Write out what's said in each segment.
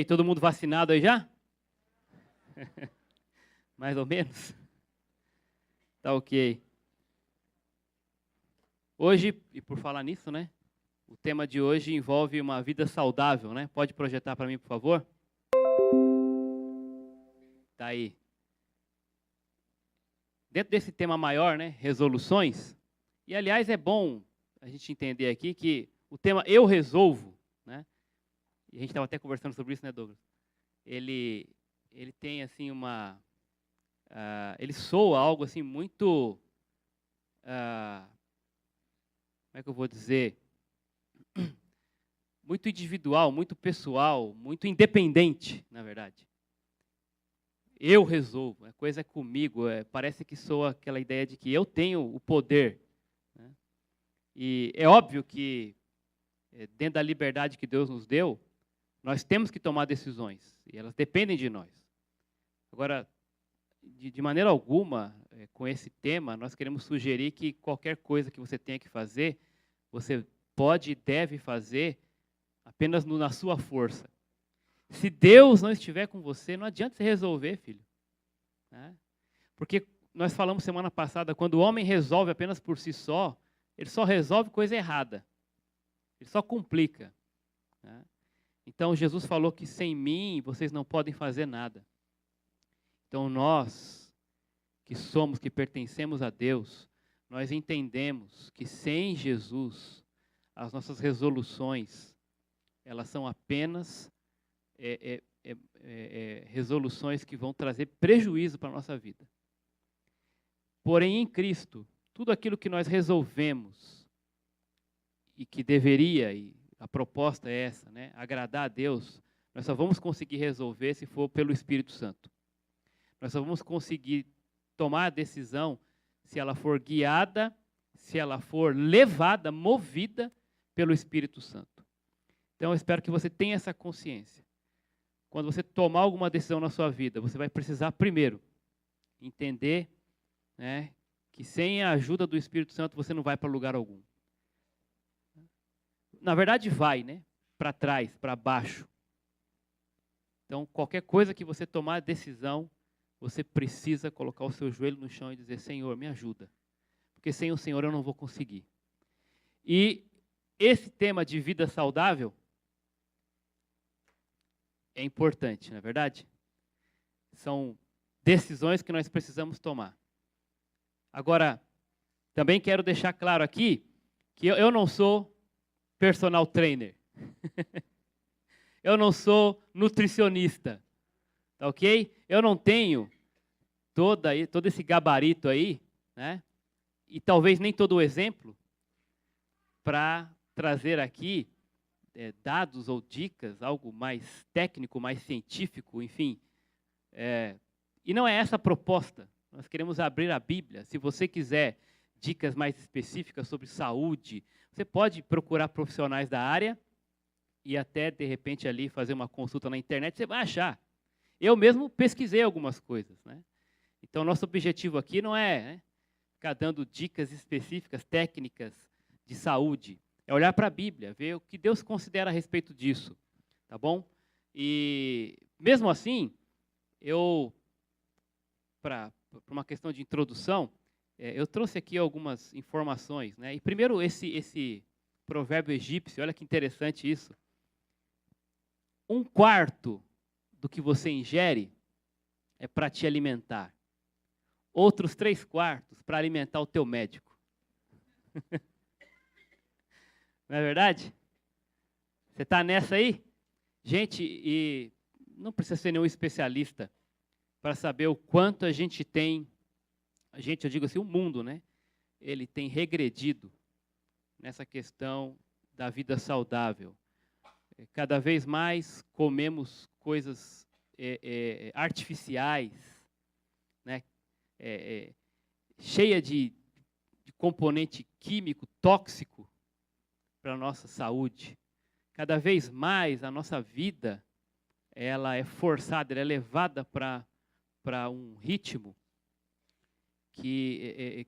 aí, todo mundo vacinado aí já? Mais ou menos? Tá ok. Hoje, e por falar nisso, né? O tema de hoje envolve uma vida saudável, né? Pode projetar para mim, por favor? Tá aí. Dentro desse tema maior, né? Resoluções. E, aliás, é bom a gente entender aqui que o tema eu resolvo, né? E a gente estava até conversando sobre isso, né, Douglas? Ele tem, assim, ele soa algo, assim, muito... como é que eu vou dizer? Muito individual, muito pessoal, muito independente, na verdade. Eu resolvo, a coisa é comigo, parece que soa aquela ideia de que eu tenho o poder. Né? E é óbvio que, dentro da liberdade que Deus nos deu, nós temos que tomar decisões, e elas dependem de nós. Agora, de maneira alguma, com esse tema, nós queremos sugerir que qualquer coisa que você tenha que fazer, você pode e deve fazer apenas na sua força. Se Deus não estiver com você, não adianta você resolver, filho. Né? Porque nós falamos semana passada, quando o homem resolve apenas por si só, ele só resolve coisa errada. Ele só complica. Né? Então, Jesus falou que sem mim vocês não podem fazer nada. Então, nós que pertencemos a Deus, nós entendemos que sem Jesus, as nossas resoluções, elas são apenas resoluções que vão trazer prejuízo para a nossa vida. Porém, em Cristo, tudo aquilo que nós resolvemos e que deveria, e a proposta é essa, né, agradar a Deus, nós só vamos conseguir resolver se for pelo Espírito Santo. Nós só vamos conseguir tomar a decisão se ela for guiada, se ela for levada, movida pelo Espírito Santo. Então, eu espero que você tenha essa consciência. Quando você tomar alguma decisão na sua vida, você vai precisar, primeiro, entender, né, que sem a ajuda do Espírito Santo você não vai para lugar algum. Na verdade, vai, né, para trás, para baixo. Então, qualquer coisa que você tomar decisão, você precisa colocar o seu joelho no chão e dizer, Senhor, me ajuda. Porque sem o Senhor eu não vou conseguir. E esse tema de vida saudável é importante, não é verdade? São decisões que nós precisamos tomar. Agora, também quero deixar claro aqui que eu não sou personal trainer. Eu não sou nutricionista. Tá ok? Eu não tenho todo esse gabarito aí, né? E talvez nem todo o exemplo para trazer aqui dados ou dicas, algo mais técnico, mais científico, enfim. E não é essa a proposta. Nós queremos abrir a Bíblia. Se você quiser dicas mais específicas sobre saúde, você pode procurar profissionais da área e até, de repente, ali fazer uma consulta na internet, você vai achar. Eu mesmo pesquisei algumas coisas. Né? Então, nosso objetivo aqui não é ficar dando dicas específicas, técnicas de saúde. É olhar para a Bíblia, ver o que Deus considera a respeito disso. Tá bom? E, mesmo assim, para uma questão de introdução, eu trouxe aqui algumas informações. Né? E, primeiro, esse provérbio egípcio, olha que interessante isso. 1/4 do que você ingere é para te alimentar. Outros 3/4 para alimentar o teu médico. Não é verdade? Você está nessa aí? Gente, e não precisa ser nenhum especialista para saber o quanto a gente tem, eu digo assim, o mundo, né? Ele tem regredido nessa questão da vida saudável. Cada vez mais comemos coisas artificiais, né? Cheia de componente químico tóxico para a nossa saúde. Cada vez mais a nossa vida ela é forçada, ela é levada para um ritmo que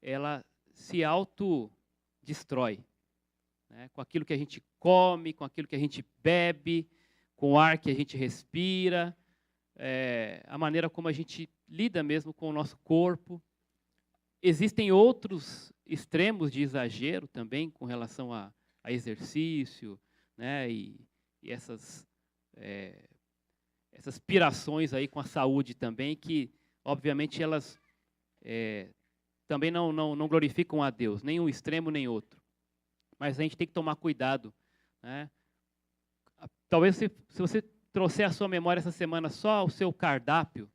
ela se autodestrói. Né? Com aquilo que a gente come, com aquilo que a gente bebe, com o ar que a gente respira, a maneira como a gente lida mesmo com o nosso corpo. Existem outros extremos de exagero também com relação a exercício, né, e essas pirações aí com a saúde também, que obviamente elas também não glorificam a Deus, nem um extremo nem outro. Mas a gente tem que tomar cuidado, né? Talvez se você trouxer à sua memória essa semana só o seu cardápio,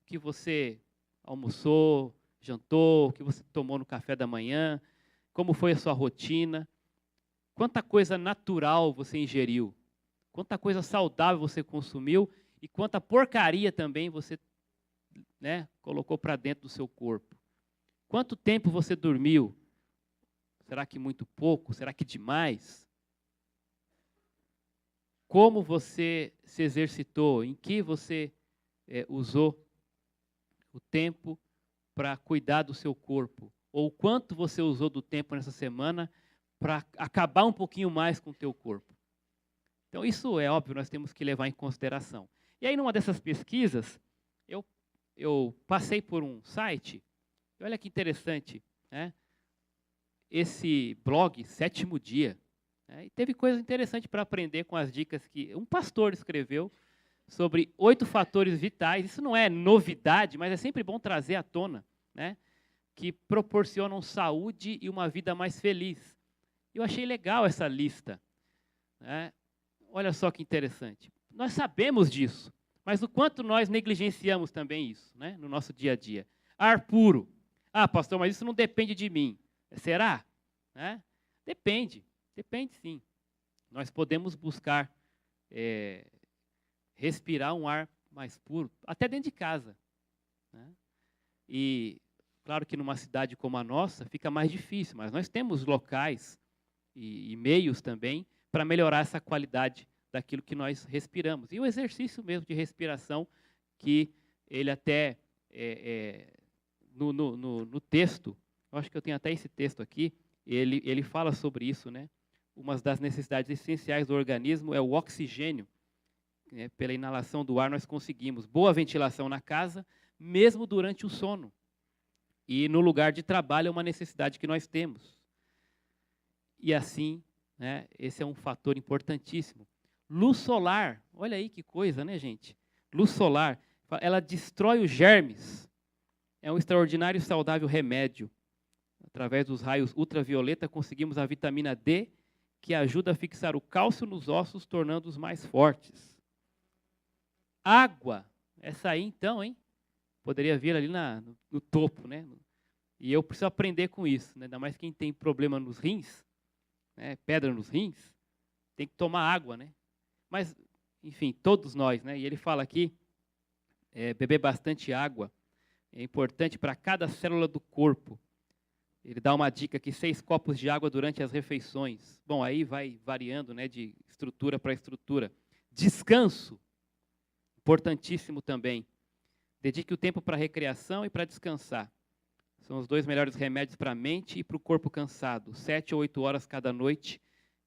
que você almoçou, jantou, o que você tomou no café da manhã, como foi a sua rotina, quanta coisa natural você ingeriu, quanta coisa saudável você consumiu e quanta porcaria também você, né, colocou para dentro do seu corpo. Quanto tempo você dormiu? Será que muito pouco? Será que demais? Como você se exercitou? Em que você usou o tempo para cuidar do seu corpo? Ou quanto você usou do tempo nessa semana para acabar um pouquinho mais com o teu corpo? Então, isso é óbvio, nós temos que levar em consideração. E aí, numa dessas pesquisas, eu passei por um site, e olha que interessante, né? Esse blog, Sétimo Dia, né? E teve coisa interessante para aprender com as dicas que um pastor escreveu sobre 8 fatores vitais. Isso não é novidade, mas é sempre bom trazer à tona, né? Que proporcionam saúde e uma vida mais feliz. Eu achei legal essa lista, né? Olha só que interessante. Nós sabemos disso, mas o quanto nós negligenciamos também isso, né, no nosso dia a dia. Ar puro. Ah, pastor, mas isso não depende de mim. Será? Né? Depende sim. Nós podemos buscar respirar um ar mais puro, até dentro de casa, né? E claro que numa cidade como a nossa fica mais difícil, mas nós temos locais e meios também para melhorar essa qualidade daquilo que nós respiramos. E o exercício mesmo de respiração, que ele até, no texto, eu acho que eu tenho até esse texto aqui, ele fala sobre isso, né? Uma das necessidades essenciais do organismo é o oxigênio. Né? Pela inalação do ar nós conseguimos boa ventilação na casa, mesmo durante o sono. E no lugar de trabalho é uma necessidade que nós temos. E assim, né, esse é um fator importantíssimo. Luz solar, olha aí que coisa, né, gente? Luz solar, ela destrói os germes. É um extraordinário e saudável remédio. Através dos raios ultravioleta, conseguimos a vitamina D, que ajuda a fixar o cálcio nos ossos, tornando-os mais fortes. Água, essa aí então, hein? Poderia vir ali no topo, né? E eu preciso aprender com isso, né? Ainda mais quem tem problema nos rins, né? Pedra nos rins, tem que tomar água, né? Mas, enfim, todos nós, né? E ele fala aqui, beber bastante água é importante para cada célula do corpo. Ele dá uma dica aqui, 6 copos de água durante as refeições. Bom, aí vai variando, né, de estrutura para estrutura. Descanso, importantíssimo também. Dedique o tempo para recreação e para descansar. São os 2 melhores remédios para a mente e para o corpo cansado. 7 ou 8 horas cada noite,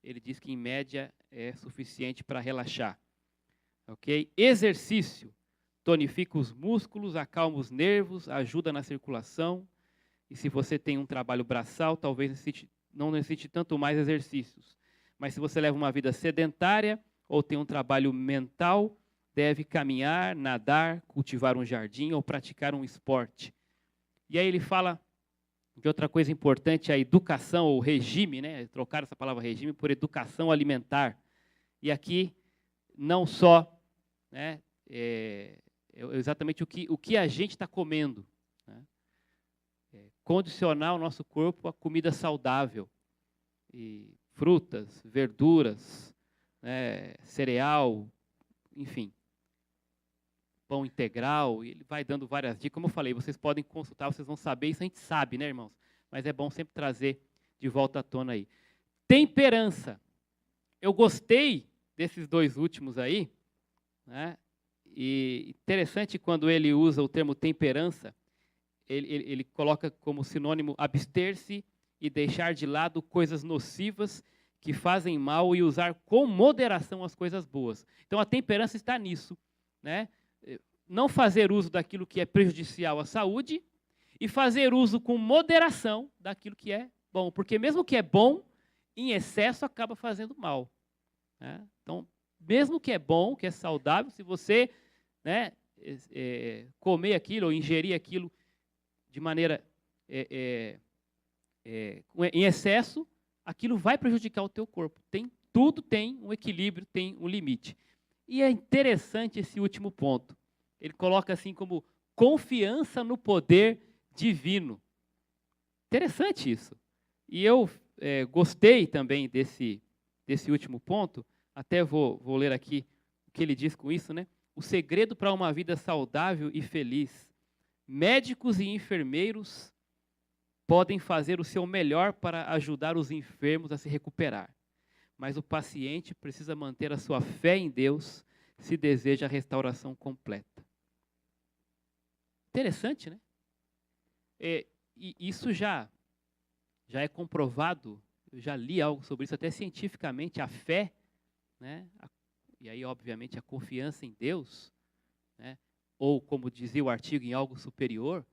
ele diz que em média é suficiente para relaxar. Ok? Exercício, tonifica os músculos, acalma os nervos, ajuda na circulação. E se você tem um trabalho braçal, talvez não necessite tanto mais exercícios. Mas se você leva uma vida sedentária ou tem um trabalho mental, deve caminhar, nadar, cultivar um jardim ou praticar um esporte. E aí ele fala de outra coisa importante, a educação ou regime, né? Trocar essa palavra regime por educação alimentar. E aqui, não só, né, exatamente o que a gente está comendo, né? Condicionar o nosso corpo a comida saudável, e frutas, verduras, né, cereal, enfim, pão integral, e ele vai dando várias dicas. Como eu falei, vocês podem consultar, vocês vão saber, isso a gente sabe, né, irmãos? Mas é bom sempre trazer de volta à tona aí. Temperança. Eu gostei desses 2 últimos aí, né? E interessante quando ele usa o termo temperança, ele coloca como sinônimo abster-se e deixar de lado coisas nocivas que fazem mal e usar com moderação as coisas boas. Então, a temperança está nisso, né? Não fazer uso daquilo que é prejudicial à saúde e fazer uso com moderação daquilo que é bom. Porque mesmo que é bom, em excesso acaba fazendo mal, né? Então, mesmo que é bom, que é saudável, se você, né, comer aquilo ou ingerir aquilo de maneira em excesso, aquilo vai prejudicar o teu corpo. Tudo tem um equilíbrio, tem um limite. E é interessante esse último ponto. Ele coloca assim como confiança no poder divino. Interessante isso. E eu gostei também desse último ponto. Até vou ler aqui o que ele diz com isso, né? O segredo para uma vida saudável e feliz. Médicos e enfermeiros podem fazer o seu melhor para ajudar os enfermos a se recuperar. Mas o paciente precisa manter a sua fé em Deus se deseja a restauração completa. Interessante, né? E isso já é comprovado, eu já li algo sobre isso, até cientificamente, a fé, né? E aí, obviamente, a confiança em Deus, né? Ou, como dizia o artigo, em algo superior,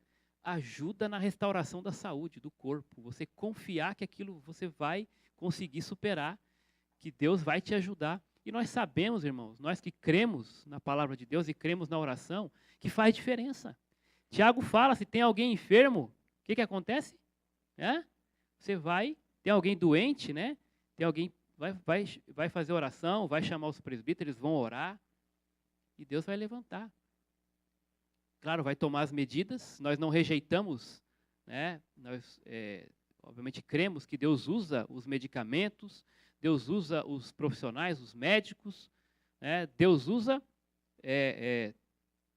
ajuda na restauração da saúde, do corpo. Você confiar que aquilo você vai conseguir superar, que Deus vai te ajudar. E nós sabemos, irmãos, nós que cremos na palavra de Deus e cremos na oração, que faz diferença. Tiago fala, se tem alguém enfermo, o que acontece? Você tem alguém doente, né? Tem alguém, vai fazer oração, vai chamar os presbíteros, eles vão orar, e Deus vai levantar. Claro, vai tomar as medidas, nós não rejeitamos, né? Nós, obviamente, cremos que Deus usa os medicamentos, Deus usa os profissionais, os médicos, né? Deus usa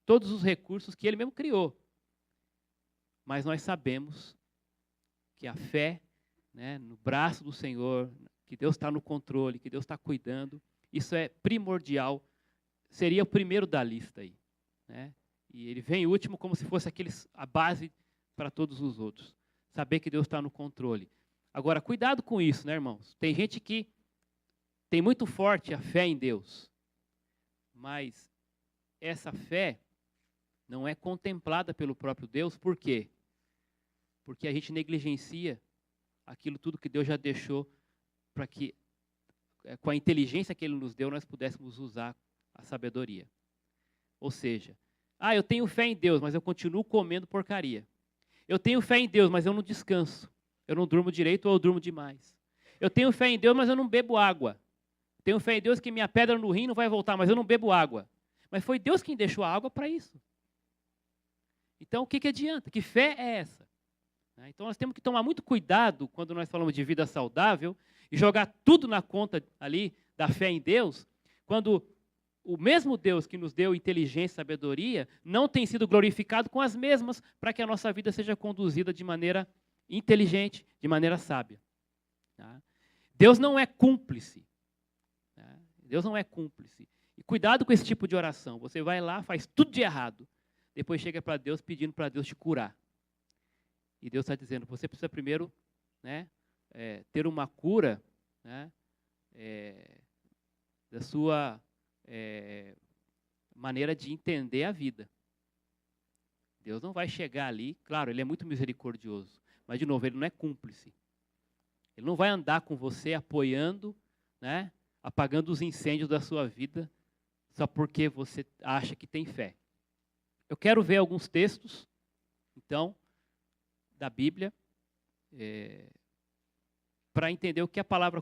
todos os recursos que Ele mesmo criou. Mas nós sabemos que a fé, né, no braço do Senhor, que Deus está no controle, que Deus está cuidando, isso é primordial, seria o primeiro da lista aí, né? E ele vem último como se fosse a base para todos os outros. Saber que Deus está no controle. Agora, cuidado com isso, né, irmãos? Tem gente que tem muito forte a fé em Deus, mas essa fé não é contemplada pelo próprio Deus. Por quê? Porque a gente negligencia aquilo tudo que Deus já deixou para que, com a inteligência que Ele nos deu, nós pudéssemos usar a sabedoria. Ou seja, eu tenho fé em Deus, mas eu continuo comendo porcaria. Eu tenho fé em Deus, mas eu não descanso. Eu não durmo direito ou eu durmo demais. Eu tenho fé em Deus, mas eu não bebo água. Tenho fé em Deus que minha pedra no rim não vai voltar, mas eu não bebo água. Mas foi Deus quem deixou a água para isso. Então, o que adianta? Que fé é essa? Então, nós temos que tomar muito cuidado quando nós falamos de vida saudável e jogar tudo na conta ali da fé em Deus, quando o mesmo Deus que nos deu inteligência e sabedoria não tem sido glorificado com as mesmas para que a nossa vida seja conduzida de maneira inteligente, de maneira sábia. Tá? Deus não é cúmplice. Tá? Deus não é cúmplice. E cuidado com esse tipo de oração. Você vai lá, faz tudo de errado. Depois chega para Deus pedindo para Deus te curar. E Deus está dizendo, você precisa primeiro, né, ter uma cura, né, da sua maneira de entender a vida. Deus não vai chegar ali, claro, Ele é muito misericordioso, mas, de novo, Ele não é cúmplice. Ele não vai andar com você apoiando, né, apagando os incêndios da sua vida, só porque você acha que tem fé. Eu quero ver alguns textos, então, da Bíblia, para entender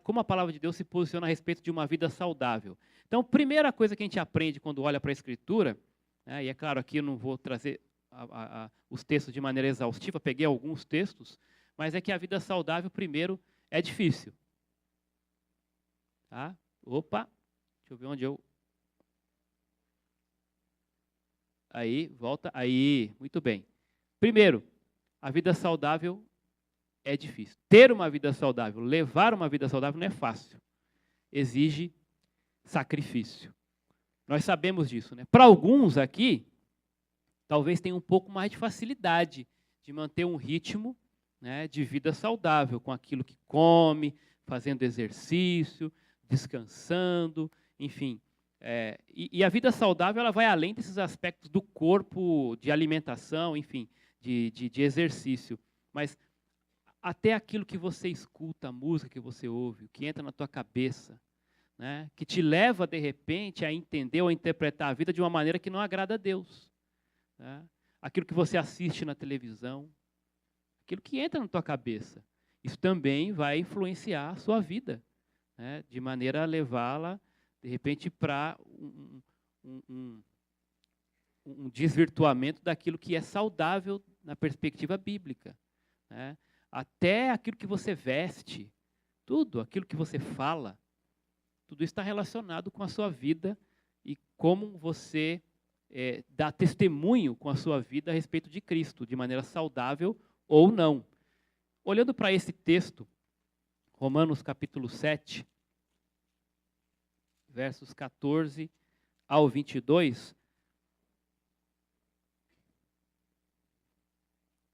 como a palavra de Deus se posiciona a respeito de uma vida saudável. Então, primeira coisa que a gente aprende quando olha para a Escritura, né, e é claro, aqui eu não vou trazer os textos de maneira exaustiva, peguei alguns textos, mas é que a vida saudável, primeiro, é difícil. Tá? Opa, deixa eu ver onde eu... Aí, volta, aí, muito bem. Primeiro, a vida saudável é difícil. Ter uma vida saudável, levar uma vida saudável não é fácil. Exige sacrifício. Nós sabemos disso, né? Para alguns aqui, talvez tenha um pouco mais de facilidade de manter um ritmo, né, de vida saudável, com aquilo que come, fazendo exercício, descansando, enfim. E a vida saudável ela vai além desses aspectos do corpo, de alimentação, enfim, de exercício. Mas até aquilo que você escuta, a música que você ouve, o que entra na tua cabeça, né, que te leva, de repente, a entender ou a interpretar a vida de uma maneira que não agrada a Deus. Né? Aquilo que você assiste na televisão, aquilo que entra na tua cabeça, isso também vai influenciar a sua vida, né, de maneira a levá-la, de repente, para um desvirtuamento daquilo que é saudável na perspectiva bíblica. Né? Até aquilo que você veste, tudo, aquilo que você fala, tudo isso está relacionado com a sua vida e como você dá testemunho com a sua vida a respeito de Cristo, de maneira saudável ou não. Olhando para esse texto, Romanos capítulo 7, versos 14 ao 22,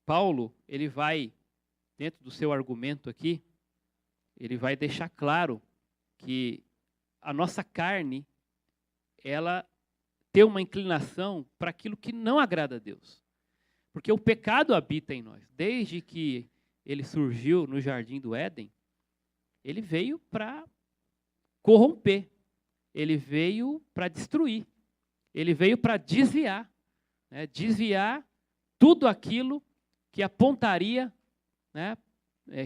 Paulo, ele vai, dentro do seu argumento aqui, ele vai deixar claro que a nossa carne, ela tem uma inclinação para aquilo que não agrada a Deus. Porque o pecado habita em nós. Desde que ele surgiu no jardim do Éden, ele veio para corromper. Ele veio para destruir. Ele veio para desviar. Né? Desviar tudo aquilo que apontaria, né,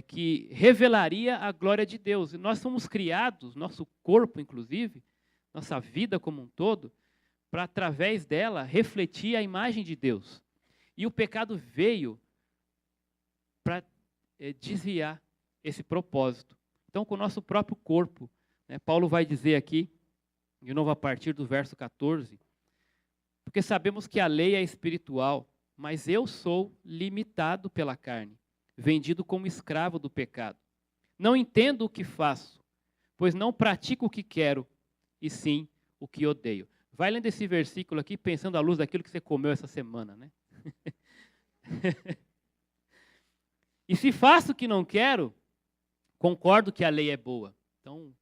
que revelaria a glória de Deus. E nós somos criados, nosso corpo inclusive, nossa vida como um todo, para através dela refletir a imagem de Deus. E o pecado veio para desviar esse propósito. Então, com o nosso próprio corpo, né, Paulo vai dizer aqui, de novo a partir do verso 14, porque sabemos que a lei é espiritual, mas eu sou limitado pela carne, vendido como escravo do pecado. Não entendo o que faço, pois não pratico o que quero, e sim o que odeio. Vai lendo esse versículo aqui, pensando à luz daquilo que você comeu essa semana, né? E se faço o que não quero, concordo que a lei é boa. Então,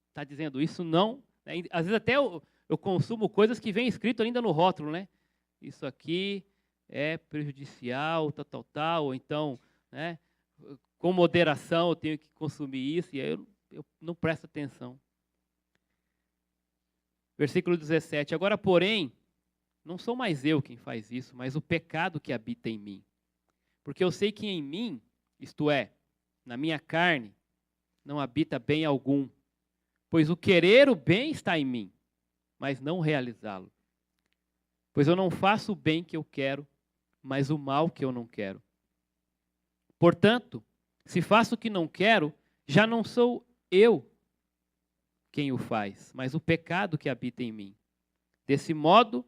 está dizendo isso não... Né? Às vezes até eu consumo coisas que vem escrito ainda no rótulo, né? Isso aqui é prejudicial, tal, ou então, né, com moderação eu tenho que consumir isso, e aí eu não presto atenção. Versículo 17, agora, porém, não sou mais eu quem faz isso, mas o pecado que habita em mim. Porque eu sei que em mim, isto é, na minha carne, não habita bem algum. Pois o querer o bem está em mim, mas não realizá-lo. Pois eu não faço o bem que eu quero, mas o mal que eu não quero. Portanto, se faço o que não quero, já não sou eu quem o faz, mas o pecado que habita em mim. Desse modo,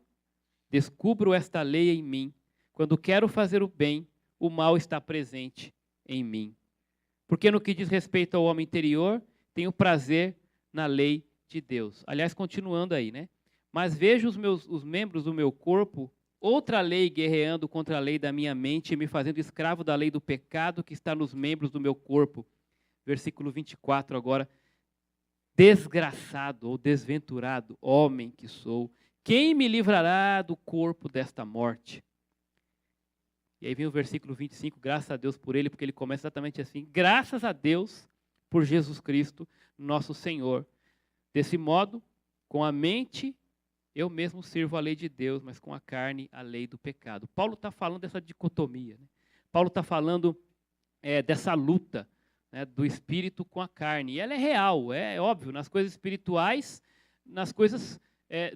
descubro esta lei em mim. Quando quero fazer o bem, o mal está presente em mim. Porque no que diz respeito ao homem interior, tenho prazer na lei de Deus. Aliás, continuando aí, né? Mas vejo os membros do meu corpo, outra lei guerreando contra a lei da minha mente e me fazendo escravo da lei do pecado que está nos membros do meu corpo. Versículo 24 agora. Desgraçado ou desventurado homem que sou, quem me livrará do corpo desta morte? E aí vem o versículo 25, graças a Deus por ele, porque ele começa exatamente assim. Graças a Deus por Jesus Cristo, nosso Senhor. Desse modo, com a mente, eu mesmo sirvo a lei de Deus, mas com a carne, a lei do pecado. Paulo está falando dessa dicotomia. Né? Paulo está falando dessa luta, né, do espírito com a carne. E ela é real, é óbvio, nas coisas espirituais, nas coisas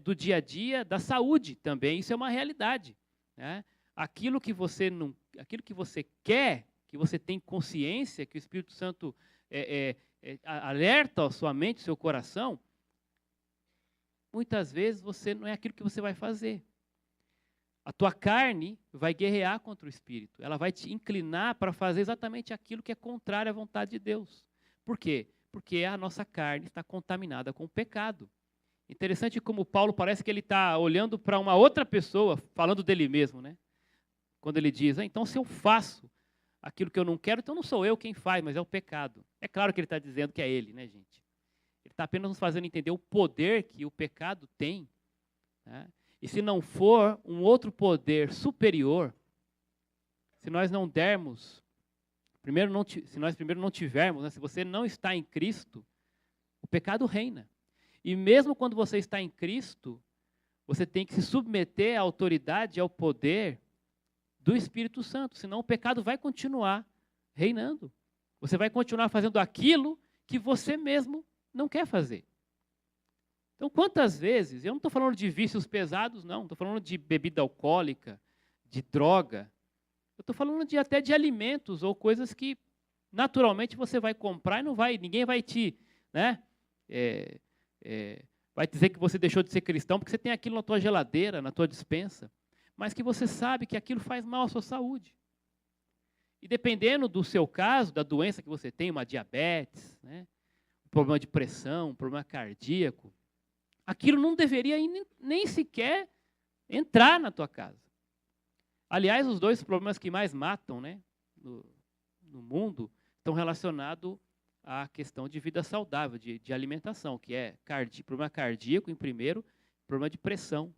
do dia a dia, da saúde também, isso é uma realidade. Né? Aquilo que você quer, que você tem consciência, que o Espírito Santo alerta a sua mente, seu coração, muitas vezes não é aquilo que você vai fazer. A tua carne vai guerrear contra o Espírito. Ela vai te inclinar para fazer exatamente aquilo que é contrário à vontade de Deus. Por quê? Porque a nossa carne está contaminada com o pecado. Interessante como Paulo parece que ele está olhando para uma outra pessoa, falando dele mesmo, né? Quando ele diz, então se eu faço aquilo que eu não quero, então não sou eu quem faz, mas é o pecado. É claro que ele está dizendo que é ele, né, gente? Ele está apenas nos fazendo entender o poder que o pecado tem, né? E se não for um outro poder superior, se nós não dermos, se nós primeiro não tivermos, né, se você não está em Cristo, o pecado reina. E mesmo quando você está em Cristo, você tem que se submeter à autoridade e ao poder do Espírito Santo, senão o pecado vai continuar reinando. Você vai continuar fazendo aquilo que você mesmo não quer fazer. Então, quantas vezes, eu não estou falando de vícios pesados, não, estou falando de bebida alcoólica, de droga, eu estou falando até de alimentos ou coisas que naturalmente você vai comprar e ninguém vai te, né, vai dizer que você deixou de ser cristão porque você tem aquilo na tua geladeira, na tua despensa, mas que você sabe que aquilo faz mal à sua saúde. E dependendo do seu caso, da doença que você tem, uma diabetes, né, um problema de pressão, um problema cardíaco, aquilo não deveria nem sequer entrar na tua casa. Aliás, os dois problemas que mais matam, né, no mundo estão relacionados à questão de vida saudável, de alimentação, que é problema cardíaco em primeiro, problema de pressão.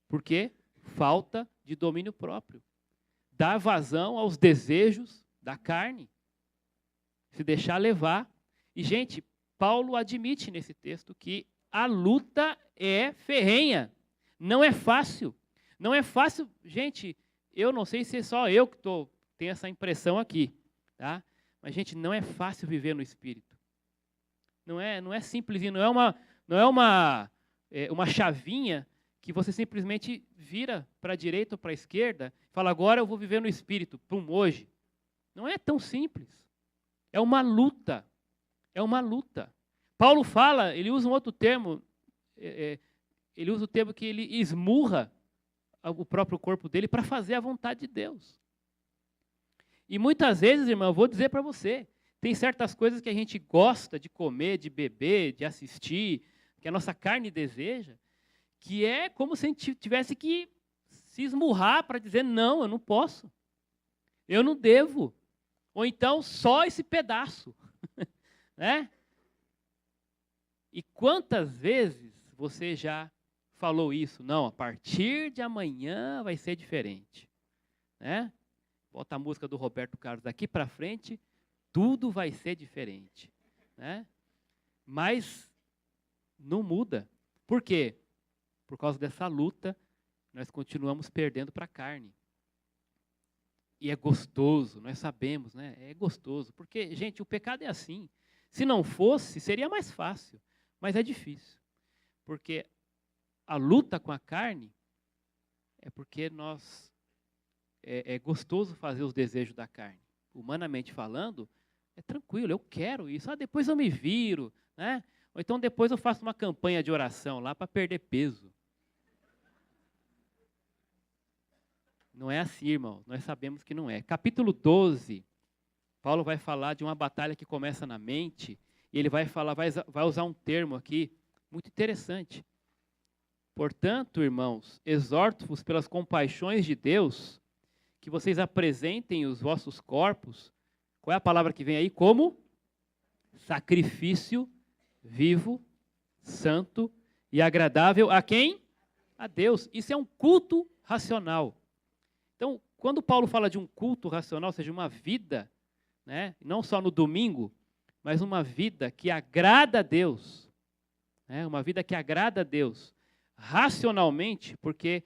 Por quê? Falta de domínio próprio. Dar vazão aos desejos da carne. Se deixar levar. E, gente, Paulo admite nesse texto que a luta é ferrenha. Não é fácil. Não é fácil. Gente, eu não sei se é só eu que tenho essa impressão aqui. Tá? Mas, gente, não é fácil viver no Espírito. Não é simplesinho. Não é uma chavinha que você simplesmente vira para a direita ou para a esquerda e fala, agora eu vou viver no Espírito, hoje. Não é tão simples. É uma luta. É uma luta. Paulo fala, ele usa um outro termo, ele usa o termo que ele esmurra o próprio corpo dele para fazer a vontade de Deus. E muitas vezes, irmão, eu vou dizer para você, tem certas coisas que a gente gosta de comer, de beber, de assistir, que a nossa carne deseja, que é como se a gente tivesse que se esmurrar para dizer, não, eu não posso, eu não devo, ou então só esse pedaço, né? E quantas vezes você já falou isso? Não, a partir de amanhã vai ser diferente, né? Bota a música do Roberto Carlos daqui para frente, tudo vai ser diferente, né? Mas não muda. Por quê? Por causa dessa luta, nós continuamos perdendo para a carne. E é gostoso, nós sabemos, né? É gostoso. Porque, gente, o pecado é assim. Se não fosse, seria mais fácil. Mas é difícil. Porque a luta com a carne é porque é gostoso fazer os desejos da carne. Humanamente falando, é tranquilo, eu quero isso. Depois eu me viro, né? Ou então depois eu faço uma campanha de oração lá para perder peso. Não é assim, irmão. Nós sabemos que não é. Capítulo 12, Paulo vai falar de uma batalha que começa na mente, e ele vai usar um termo aqui muito interessante. Portanto, irmãos, exorto-vos pelas compaixões de Deus, que vocês apresentem os vossos corpos, qual é a palavra que vem aí? Como sacrifício vivo, santo e agradável a quem? A Deus. Isso é um culto racional. Então, quando Paulo fala de um culto racional, ou seja, uma vida, né, não só no domingo, mas uma vida que agrada a Deus, né, uma vida que agrada a Deus, racionalmente, porque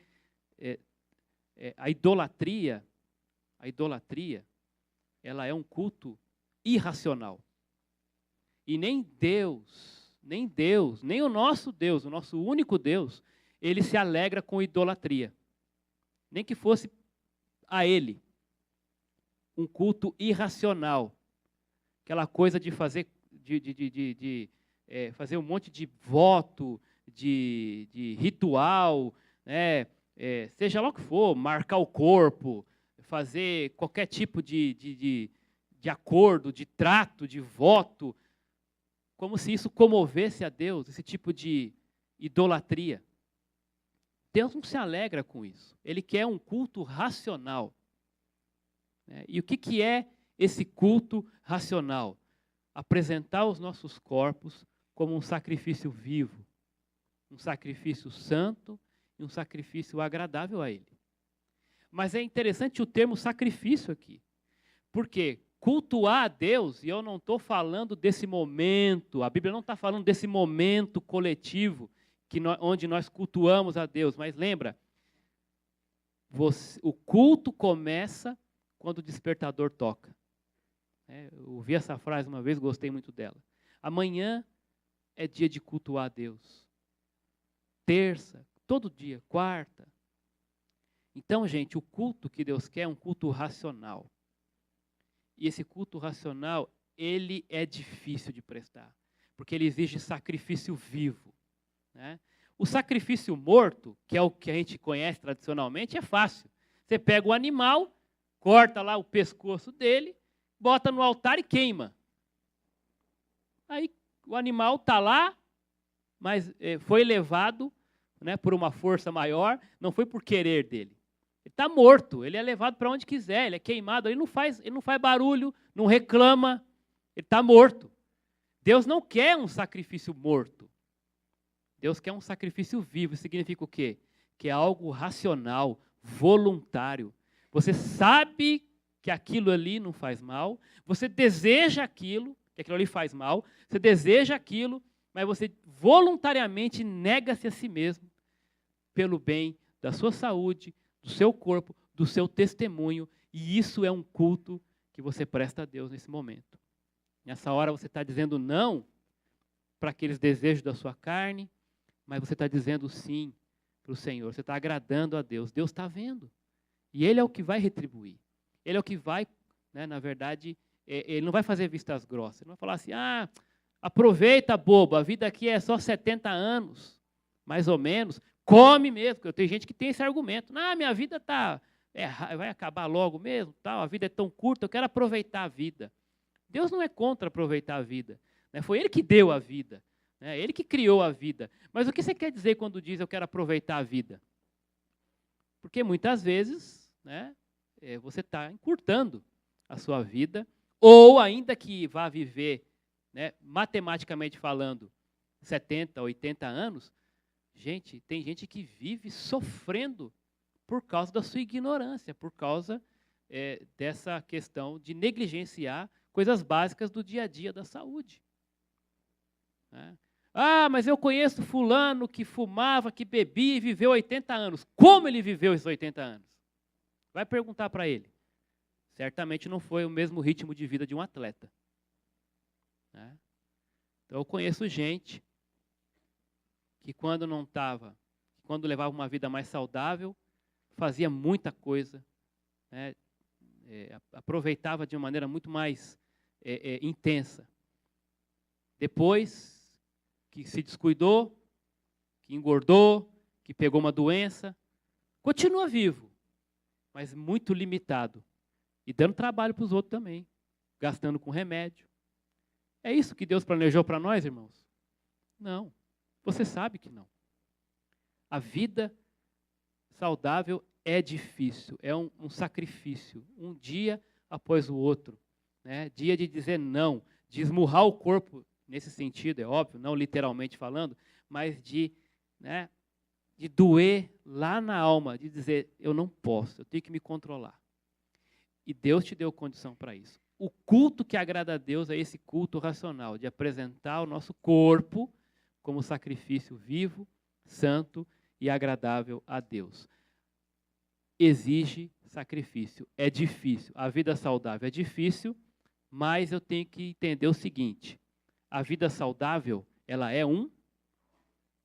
a idolatria, ela é um culto irracional. E nem o nosso único Deus, ele se alegra com idolatria. Nem que fosse a ele um culto irracional. Aquela coisa de fazer, fazer um monte de voto, de ritual, né? Seja lá o que for, marcar o corpo, fazer qualquer tipo de acordo, de trato, de voto, como se isso comovesse a Deus, esse tipo de idolatria. Deus não se alegra com isso. Ele quer um culto racional. E o que é esse culto racional? Apresentar os nossos corpos como um sacrifício vivo, um sacrifício santo e um sacrifício agradável a Ele. Mas é interessante o termo sacrifício aqui, porque cultuar a Deus, e eu não estou falando desse momento, a Bíblia não está falando desse momento coletivo onde nós cultuamos a Deus, mas lembra, o culto começa quando o despertador toca. Eu ouvi essa frase uma vez, gostei muito dela. Amanhã é dia de cultuar a Deus. Terça, todo dia, quarta. Então, gente, o culto que Deus quer é um culto racional. E esse culto racional, ele é difícil de prestar, porque ele exige sacrifício vivo. O sacrifício morto, que é o que a gente conhece tradicionalmente, é fácil. Você pega o animal, corta lá o pescoço dele, bota no altar e queima. Aí o animal está lá, mas foi levado por uma força maior, não foi por querer dele. Ele está morto, ele é levado para onde quiser, ele é queimado, ele não faz barulho, não reclama, ele está morto. Deus não quer um sacrifício morto. Deus quer um sacrifício vivo. Significa o quê? Que é algo racional, voluntário. Você sabe que aquilo ali não faz mal, você deseja aquilo, que aquilo ali faz mal, você deseja aquilo, mas você voluntariamente nega-se a si mesmo pelo bem da sua saúde, do seu corpo, do seu testemunho, e isso é um culto que você presta a Deus nesse momento. Nessa hora você está dizendo não para aqueles desejos da sua carne, mas você está dizendo sim para o Senhor, você está agradando a Deus. Deus está vendo, e Ele é o que vai retribuir. Ele é o que vai, na verdade, Ele não vai fazer vistas grossas, ele não vai falar assim, aproveita, bobo, a vida aqui é só 70 anos, mais ou menos, come mesmo, porque tem gente que tem esse argumento, minha vida vai acabar logo mesmo, a vida é tão curta, eu quero aproveitar a vida. Deus não é contra aproveitar a vida, foi Ele que deu a vida, Ele que criou a vida. Mas o que você quer dizer quando diz eu quero aproveitar a vida? Porque muitas vezes, você está encurtando a sua vida, ou ainda que vá viver, matematicamente falando, 70, 80 anos, gente, tem gente que vive sofrendo por causa da sua ignorância, por causa dessa questão de negligenciar coisas básicas do dia a dia da saúde. Mas eu conheço fulano que fumava, que bebia e viveu 80 anos. Como ele viveu esses 80 anos? Vai perguntar para ele. Certamente não foi o mesmo ritmo de vida de um atleta. Então eu conheço gente que quando levava uma vida mais saudável, fazia muita coisa, aproveitava de uma maneira muito mais intensa. Depois que se descuidou, que engordou, que pegou uma doença, continua vivo, mas muito limitado. E dando trabalho para os outros também, gastando com remédio. É isso que Deus planejou para nós, irmãos? Não, você sabe que não. A vida saudável é difícil, é um sacrifício, um dia após o outro. Dia de dizer não, de esmurrar o corpo, nesse sentido, é óbvio, não literalmente falando, mas de doer lá na alma, de dizer, eu não posso, eu tenho que me controlar. E Deus te deu condição para isso. O culto que agrada a Deus é esse culto racional, de apresentar o nosso corpo como sacrifício vivo, santo e agradável a Deus. Exige sacrifício, é difícil. A vida saudável é difícil, mas eu tenho que entender o seguinte, a vida saudável, ela é um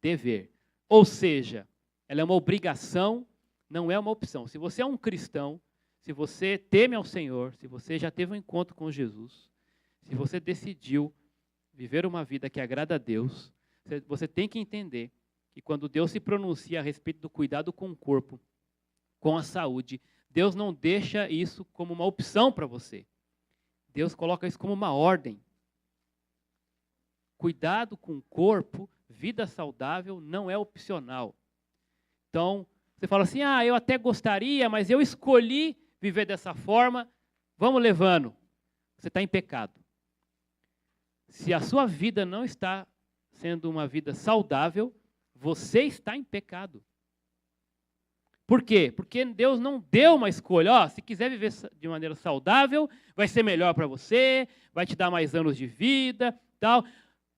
dever. Ou seja, ela é uma obrigação, não é uma opção. Se você é um cristão, se você teme ao Senhor, se você já teve um encontro com Jesus, se você decidiu viver uma vida que agrada a Deus, você tem que entender que quando Deus se pronuncia a respeito do cuidado com o corpo, com a saúde, Deus não deixa isso como uma opção para você. Deus coloca isso como uma ordem. Cuidado com o corpo, vida saudável, não é opcional. Então, você fala assim, eu até gostaria, mas eu escolhi viver dessa forma, vamos levando. Você está em pecado. Se a sua vida não está sendo uma vida saudável, você está em pecado. Por quê? Porque Deus não deu uma escolha. Ó, se quiser viver de maneira saudável, vai ser melhor para você, vai te dar mais anos de vida, tal.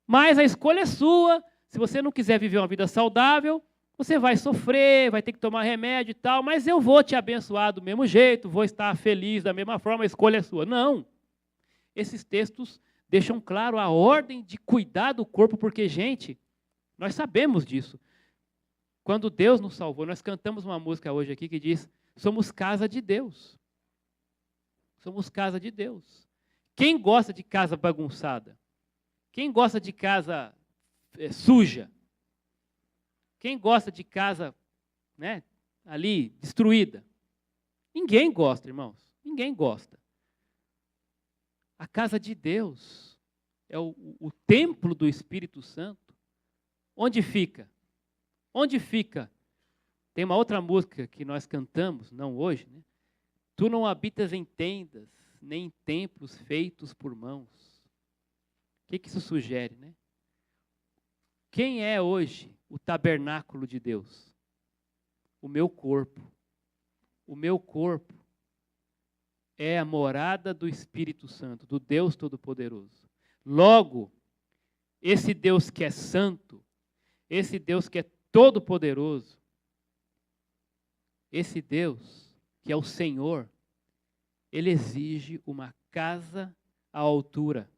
Mas a escolha é sua. Se você não quiser viver uma vida saudável, você vai sofrer, vai ter que tomar remédio e tal, mas eu vou te abençoar do mesmo jeito, vou estar feliz da mesma forma, a escolha é sua. Não. Esses textos deixam claro a ordem de cuidar do corpo, porque, gente, nós sabemos disso. Quando Deus nos salvou, nós cantamos uma música hoje aqui que diz, somos casa de Deus. Somos casa de Deus. Quem gosta de casa bagunçada? Quem gosta de casa suja? Quem gosta de casa, né, ali, destruída? Ninguém gosta, irmãos. Ninguém gosta. A casa de Deus é o templo do Espírito Santo. Onde fica? Onde fica? Tem uma outra música que nós cantamos, não hoje, né? Tu não habitas em tendas, nem em templos feitos por mãos. O que isso sugere, né? Quem é hoje o tabernáculo de Deus? O meu corpo. O meu corpo é a morada do Espírito Santo, do Deus Todo-Poderoso. Logo, esse Deus que é santo, esse Deus que é Todo-Poderoso, esse Deus que é o Senhor, Ele exige uma casa à altura.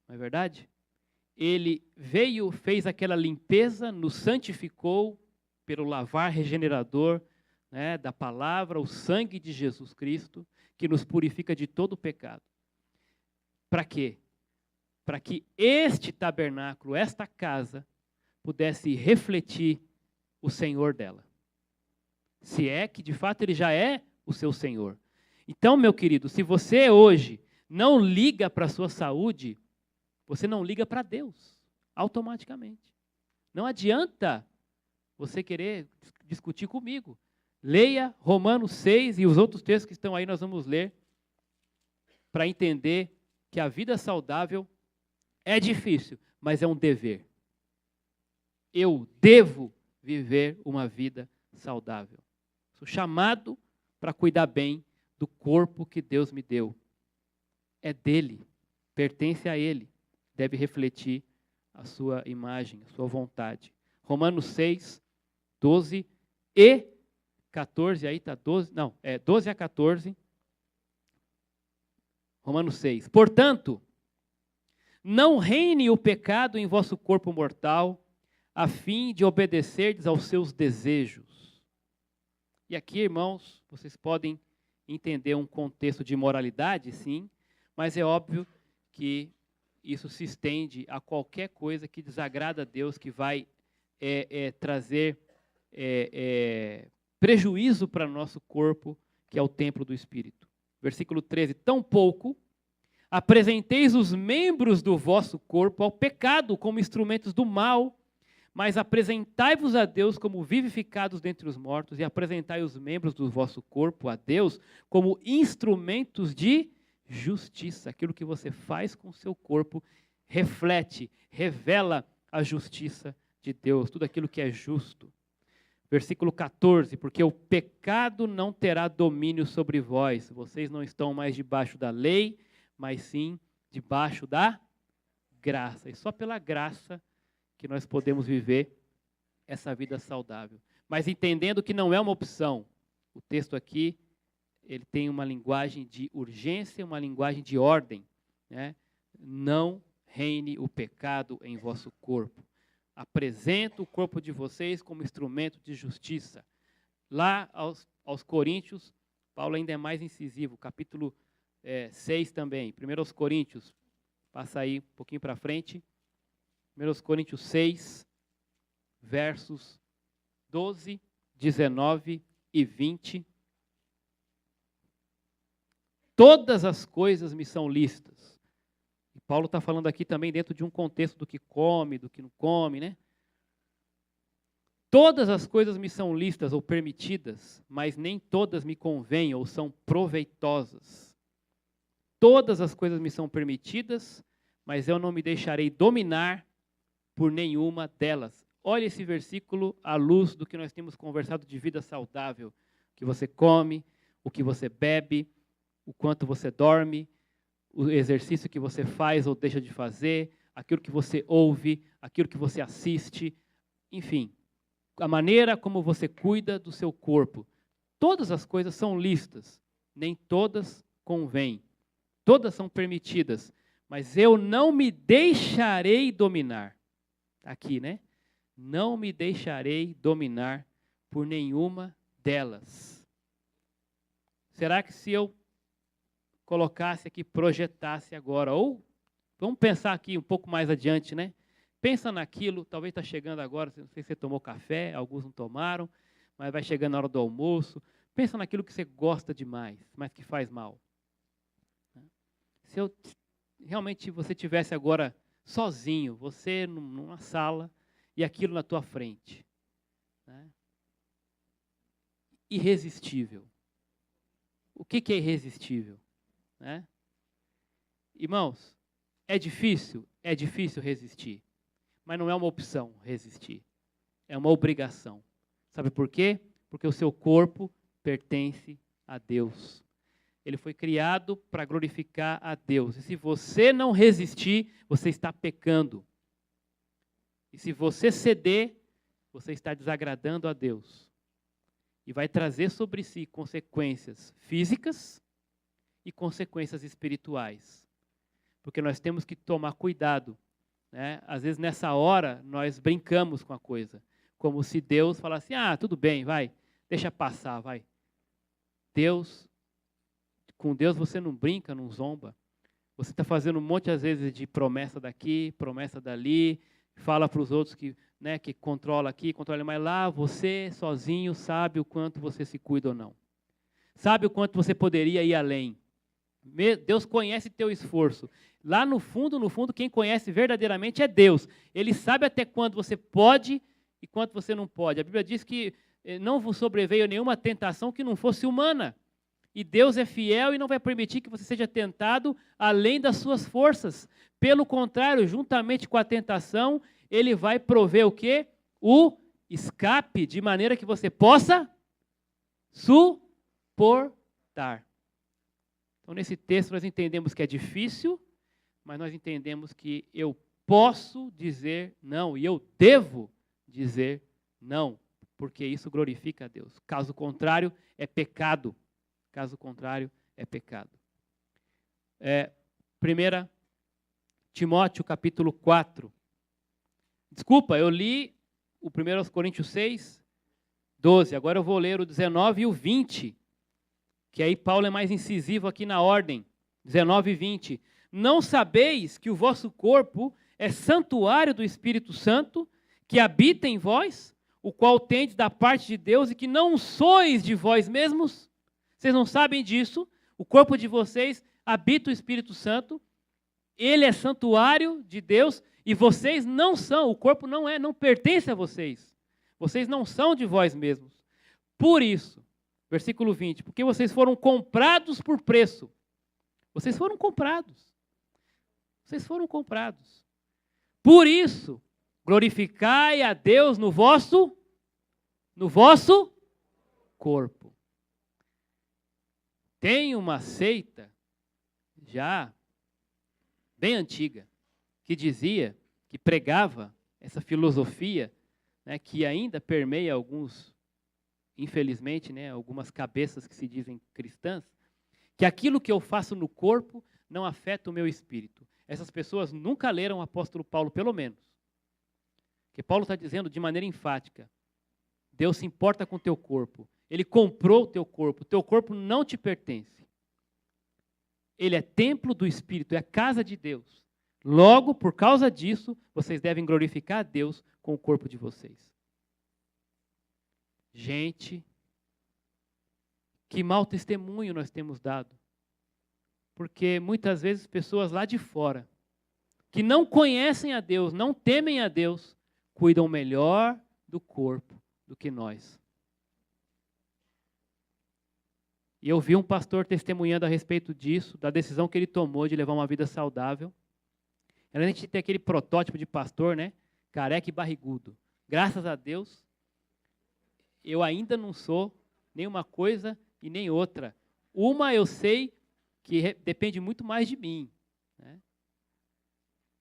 Não é verdade? Ele veio, fez aquela limpeza, nos santificou pelo lavar regenerador, né, da palavra, o sangue de Jesus Cristo, que nos purifica de todo o pecado. Para quê? Para que este tabernáculo, esta casa, pudesse refletir o Senhor dela. Se é que, de fato, Ele já é o seu Senhor. Então, meu querido, se você hoje não liga para a sua saúde, você não liga para Deus, automaticamente. Não adianta você querer discutir comigo. Leia Romanos 6 e os outros textos que estão aí, nós vamos ler, para entender que a vida saudável é difícil, mas é um dever. Eu devo viver uma vida saudável. Sou chamado para cuidar bem do corpo que Deus me deu. É dele, pertence a ele. Deve refletir a sua imagem, a sua vontade. Romanos 6, 12 e 14, aí está 12, não, 12 a 14. Romanos 6. Portanto, não reine o pecado em vosso corpo mortal, a fim de obedecerdes aos seus desejos. E aqui, irmãos, vocês podem entender um contexto de moralidade, sim, mas é óbvio que isso se estende a qualquer coisa que desagrada a Deus, que vai trazer prejuízo para o nosso corpo, que é o templo do Espírito. Versículo 13, tampouco apresenteis os membros do vosso corpo ao pecado como instrumentos do mal, mas apresentai-vos a Deus como vivificados dentre os mortos e apresentai os membros do vosso corpo a Deus como instrumentos de justiça. Aquilo que você faz com o seu corpo reflete, revela a justiça de Deus, tudo aquilo que é justo. Versículo 14, porque o pecado não terá domínio sobre vós, vocês não estão mais debaixo da lei, mas sim debaixo da graça. E só pela graça que nós podemos viver essa vida saudável. Mas entendendo que não é uma opção. O texto aqui, ele tem uma linguagem de urgência, uma linguagem de ordem, né? Não reine o pecado em vosso corpo. Apresenta o corpo de vocês como instrumento de justiça. Lá aos Coríntios, Paulo ainda é mais incisivo, capítulo 6 também. 1 Coríntios, passa aí um pouquinho para frente. 1 Coríntios 6, versos 12, 19 e 20. Todas as coisas me são lícitas. E Paulo está falando aqui também dentro de um contexto do que come, do que não come, né? Todas as coisas me são lícitas ou permitidas, mas nem todas me convêm ou são proveitosas. Todas as coisas me são permitidas, mas eu não me deixarei dominar por nenhuma delas. Olha esse versículo à luz do que nós temos conversado de vida saudável. O que você come, o que você bebe, o quanto você dorme, o exercício que você faz ou deixa de fazer, aquilo que você ouve, aquilo que você assiste, enfim, a maneira como você cuida do seu corpo. Todas as coisas são lícitas, nem todas convêm. Todas são permitidas, mas eu não me deixarei dominar. Aqui, né? Não me deixarei dominar por nenhuma delas. Será que se eu colocasse aqui, projetasse agora, ou vamos pensar aqui um pouco mais adiante, né? Pensa naquilo, talvez está chegando agora, não sei se você tomou café, alguns não tomaram, mas vai chegando na hora do almoço. Pensa naquilo que você gosta demais, mas que faz mal. Se realmente você tivesse agora sozinho, você numa sala e aquilo na tua frente, né? Irresistível. O que é irresistível? Né? Irmãos, é difícil resistir, mas não é uma opção resistir, é uma obrigação. Sabe por quê? Porque o seu corpo pertence a Deus. Ele foi criado para glorificar a Deus. E se você não resistir, você está pecando. E se você ceder, você está desagradando a Deus. E vai trazer sobre si consequências físicas e consequências espirituais. Porque nós temos que tomar cuidado, né? Às vezes, nessa hora, nós brincamos com a coisa. Como se Deus falasse, tudo bem, vai, deixa passar, vai. Com Deus você não brinca, não zomba. Você está fazendo um monte, às vezes, de promessa daqui, promessa dali, fala para os outros que, né, que controla aqui, controla, mas lá você sozinho sabe o quanto você se cuida ou não. Sabe o quanto você poderia ir além. Deus conhece teu esforço. Lá no fundo, quem conhece verdadeiramente é Deus. Ele sabe até quando você pode e quanto você não pode. A Bíblia diz que não vos sobreveio nenhuma tentação que não fosse humana. E Deus é fiel e não vai permitir que você seja tentado além das suas forças. Pelo contrário, juntamente com a tentação, Ele vai prover o quê? O escape, de maneira que você possa suportar. Então, nesse texto, nós entendemos que é difícil, mas nós entendemos que eu posso dizer não e eu devo dizer não, porque isso glorifica a Deus. Caso contrário, é pecado. Caso contrário, é pecado. 1 Timóteo, capítulo 4. Desculpa, eu li o 1 Coríntios 6, 12. Agora eu vou ler o 19 e o 20. Que aí Paulo é mais incisivo aqui na ordem, 19 e 20. Não sabeis que o vosso corpo é santuário do Espírito Santo, que habita em vós, o qual tendes da parte de Deus, e que não sois de vós mesmos? Vocês não sabem disso? O corpo de vocês habita o Espírito Santo, ele é santuário de Deus, e vocês não são, o corpo não pertence a vocês. Vocês não são de vós mesmos. Por isso, versículo 20, porque vocês foram comprados por preço. Vocês foram comprados. Vocês foram comprados. Por isso, glorificai a Deus no vosso corpo. Tem uma seita, já bem antiga, que dizia, que pregava essa filosofia, né, que ainda permeia alguns, infelizmente, né, algumas cabeças que se dizem cristãs, que aquilo que eu faço no corpo não afeta o meu espírito. Essas pessoas nunca leram o apóstolo Paulo, pelo menos. Porque Paulo está dizendo de maneira enfática, Deus se importa com o teu corpo. Ele comprou o teu corpo não te pertence. Ele é templo do Espírito, é a casa de Deus. Logo, por causa disso, vocês devem glorificar a Deus com o corpo de vocês. Gente, que mau testemunho nós temos dado. Porque muitas vezes pessoas lá de fora, que não conhecem a Deus, não temem a Deus, cuidam melhor do corpo do que nós. E eu vi um pastor testemunhando a respeito disso, da decisão que ele tomou de levar uma vida saudável. A gente tem aquele protótipo de pastor, né? Careca e barrigudo. Graças a Deus, eu ainda não sou nem uma coisa e nem outra. Uma eu sei que depende muito mais de mim, né?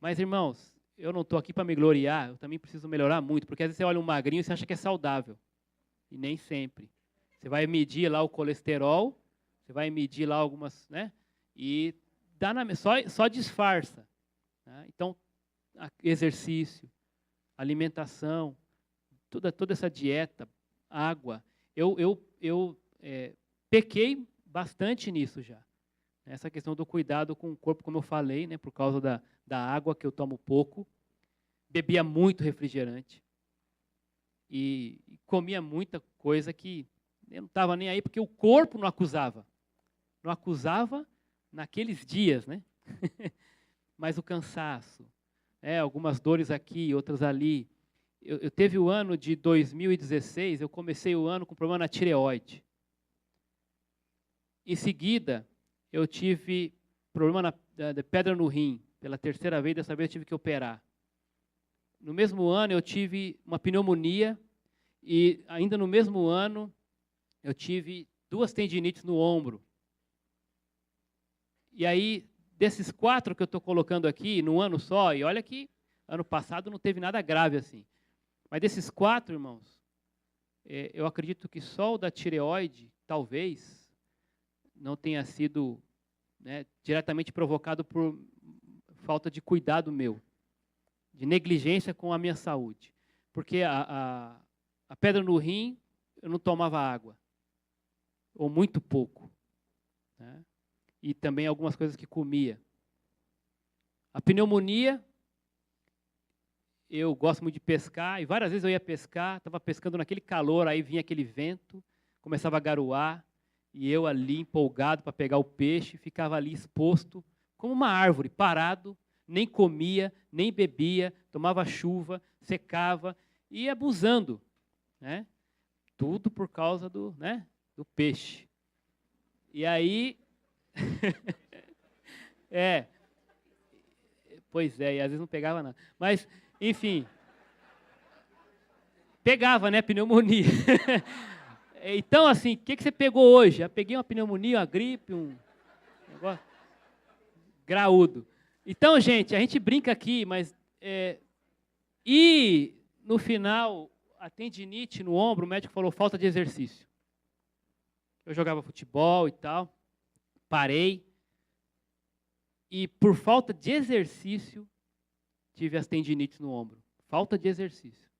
Mas, irmãos, eu não estou aqui para me gloriar, eu também preciso melhorar muito, porque às vezes você olha um magrinho e você acha que é saudável. E nem sempre. Você vai medir lá o colesterol, você vai medir lá algumas, né? E dá só disfarça. Né? Então, exercício, alimentação, toda essa dieta, água. Eu pequei bastante nisso já. Essa questão do cuidado com o corpo, como eu falei, né, por causa da água que eu tomo pouco. Bebia muito refrigerante. E comia muita coisa que eu não estava nem aí, porque o corpo não acusava. Não acusava naqueles dias, né? Mas o cansaço, algumas dores aqui, outras ali. Eu teve o ano de 2016, eu comecei o ano com problema na tireoide. Em seguida, eu tive problema de pedra no rim, pela terceira vez, dessa vez eu tive que operar. No mesmo ano, eu tive uma pneumonia e ainda no mesmo ano, eu tive 2 tendinites no ombro. E aí, desses 4 que eu estou colocando aqui, num ano só, e olha que ano passado não teve nada grave assim. Mas desses 4, irmãos, eu acredito que só o da tireoide, talvez, não tenha sido, né, diretamente provocado por falta de cuidado meu, de negligência com a minha saúde. Porque a pedra no rim, eu não tomava água, ou muito pouco, né? E também algumas coisas que comia. A pneumonia, eu gosto muito de pescar, e várias vezes eu ia pescar, estava pescando naquele calor, aí vinha aquele vento, começava a garoar, e eu ali empolgado para pegar o peixe, ficava ali exposto, como uma árvore, parado, nem comia, nem bebia, tomava chuva, secava, e ia abusando, né? Tudo por causa do peixe. E aí, pois é, e às vezes não pegava nada. Mas, enfim, pegava, né, pneumonia. Então, assim, o que você pegou hoje? Eu peguei uma pneumonia, uma gripe, um negócio graúdo. Então, gente, a gente brinca aqui, mas... E, no final, a tendinite no ombro, o médico falou falta de exercício. Eu jogava futebol e tal, parei. E, por falta de exercício, tive as tendinites no ombro. Falta de exercício.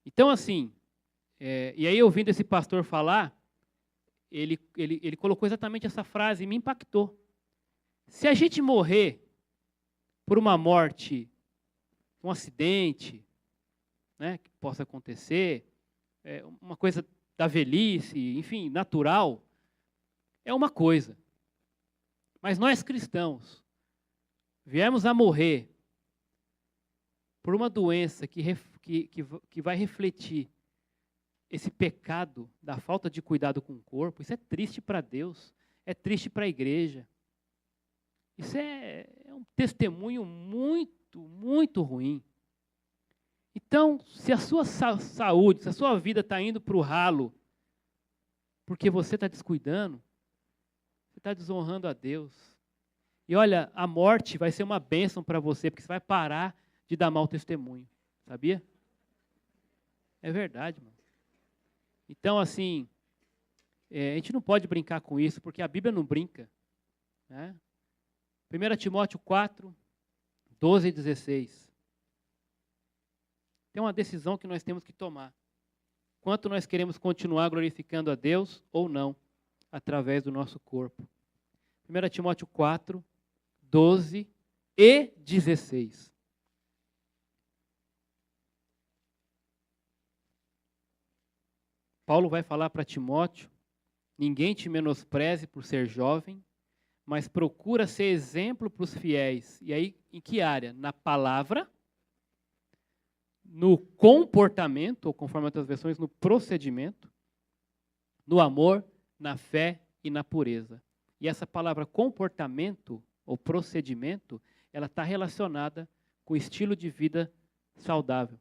Então, assim... e aí, ouvindo esse pastor falar, ele colocou exatamente essa frase e me impactou. Se a gente morrer por uma morte, um acidente, né, que possa acontecer, uma coisa da velhice, enfim, natural, é uma coisa. Mas nós cristãos viemos a morrer por uma doença que vai refletir esse pecado da falta de cuidado com o corpo. Isso é triste para Deus, é triste para a igreja. Isso é um testemunho muito, muito ruim. Então, se a sua saúde, se a sua vida está indo para o ralo, porque você está descuidando, você está desonrando a Deus. E olha, a morte vai ser uma bênção para você, porque você vai parar de dar mau testemunho. Sabia? É verdade, mano. Então, assim, a gente não pode brincar com isso, porque a Bíblia não brinca, né? 1 Timóteo 4, 12 e 16. Tem uma decisão que nós temos que tomar. Quanto nós queremos continuar glorificando a Deus ou não, através do nosso corpo. 1 Timóteo 4, 12 e 16. Paulo vai falar para Timóteo: ninguém te menospreze por ser jovem, mas procura ser exemplo para os fiéis. E aí, em que área? Na palavra, no comportamento, ou conforme outras versões, no procedimento, no amor, na fé e na pureza. E essa palavra comportamento ou procedimento, ela está relacionada com o estilo de vida saudável.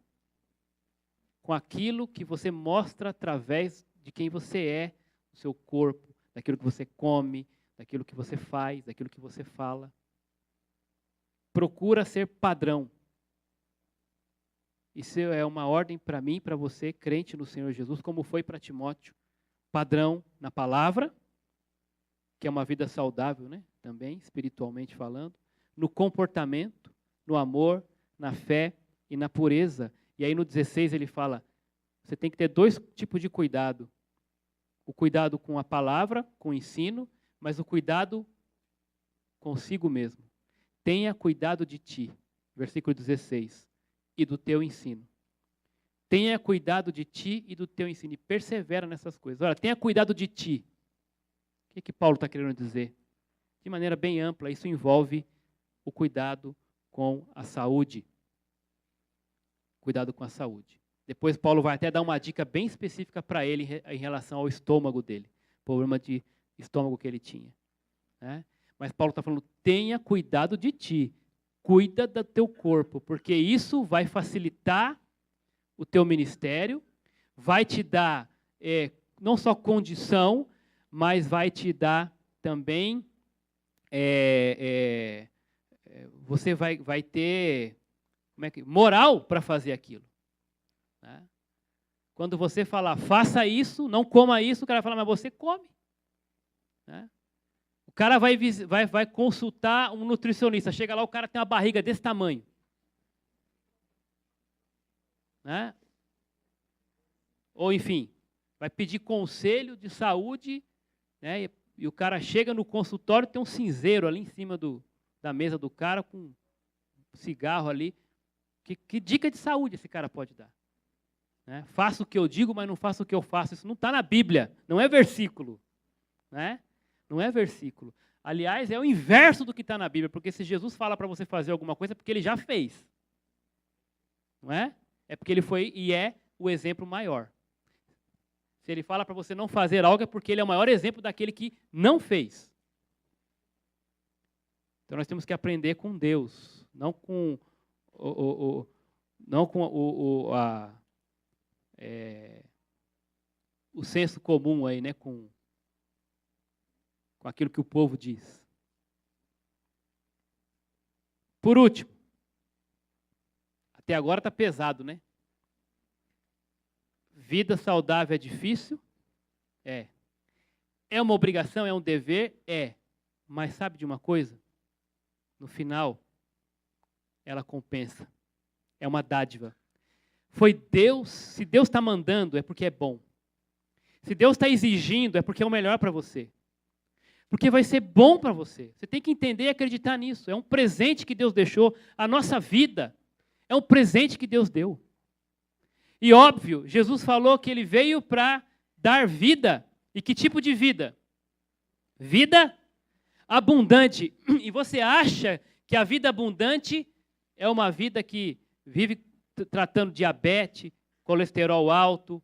Com aquilo que você mostra através de quem você é, do seu corpo, daquilo que você come, daquilo que você faz, daquilo que você fala. Procura ser padrão. Isso é uma ordem para mim, para você, crente no Senhor Jesus, como foi para Timóteo. Padrão na palavra, que é uma vida saudável, né? Também, espiritualmente falando. No comportamento, no amor, na fé e na pureza. E aí no 16 ele fala, você tem que ter 2 tipos de cuidado. O cuidado com a palavra, com o ensino, mas o cuidado consigo mesmo. Tenha cuidado de ti, versículo 16, e do teu ensino. Tenha cuidado de ti e do teu ensino, e persevera nessas coisas. Olha, tenha cuidado de ti. O que Paulo está querendo dizer? De maneira bem ampla, isso envolve o cuidado com a saúde. Cuidado com a saúde. Depois Paulo vai até dar uma dica bem específica para ele em relação ao estômago dele. Problema de estômago que ele tinha. Né? Mas Paulo está falando, tenha cuidado de ti. Cuida do teu corpo, porque isso vai facilitar o teu ministério, vai te dar não só condição, mas vai te dar também, você vai ter moral para fazer aquilo. Né? Quando você falar, faça isso, não coma isso, o cara vai falar, mas você come. Né? O cara vai consultar um nutricionista, chega lá, o cara tem uma barriga desse tamanho. Né? Ou, enfim, vai pedir conselho de saúde, né? E o cara chega no consultório, tem um cinzeiro ali em cima da mesa do cara, com um cigarro ali. Que dica de saúde esse cara pode dar? Né? Faço o que eu digo, mas não faço o que eu faço. Isso não está na Bíblia, não é versículo. Né? Não é versículo. Aliás, é o inverso do que está na Bíblia, porque se Jesus fala para você fazer alguma coisa, é porque ele já fez. Não é? É porque ele foi e é o exemplo maior. Se ele fala para você não fazer algo, é porque ele é o maior exemplo daquele que não fez. Então nós temos que aprender com Deus, não com o senso comum aí, né? Com aquilo que o povo diz. Por último, até agora está pesado, né? Vida saudável é difícil? É. É uma obrigação? É um dever? É. Mas sabe de uma coisa? No final, ela compensa. É uma dádiva. Foi Deus, se Deus está mandando, é porque é bom. Se Deus está exigindo, é porque é o melhor para você. Porque vai ser bom para você. Você tem que entender e acreditar nisso. É um presente que Deus deixou. A nossa vida é um presente que Deus deu. E óbvio, Jesus falou que ele veio para dar vida. E que tipo de vida? Vida abundante. E você acha que a vida abundante é uma vida que vive tratando diabetes, colesterol alto,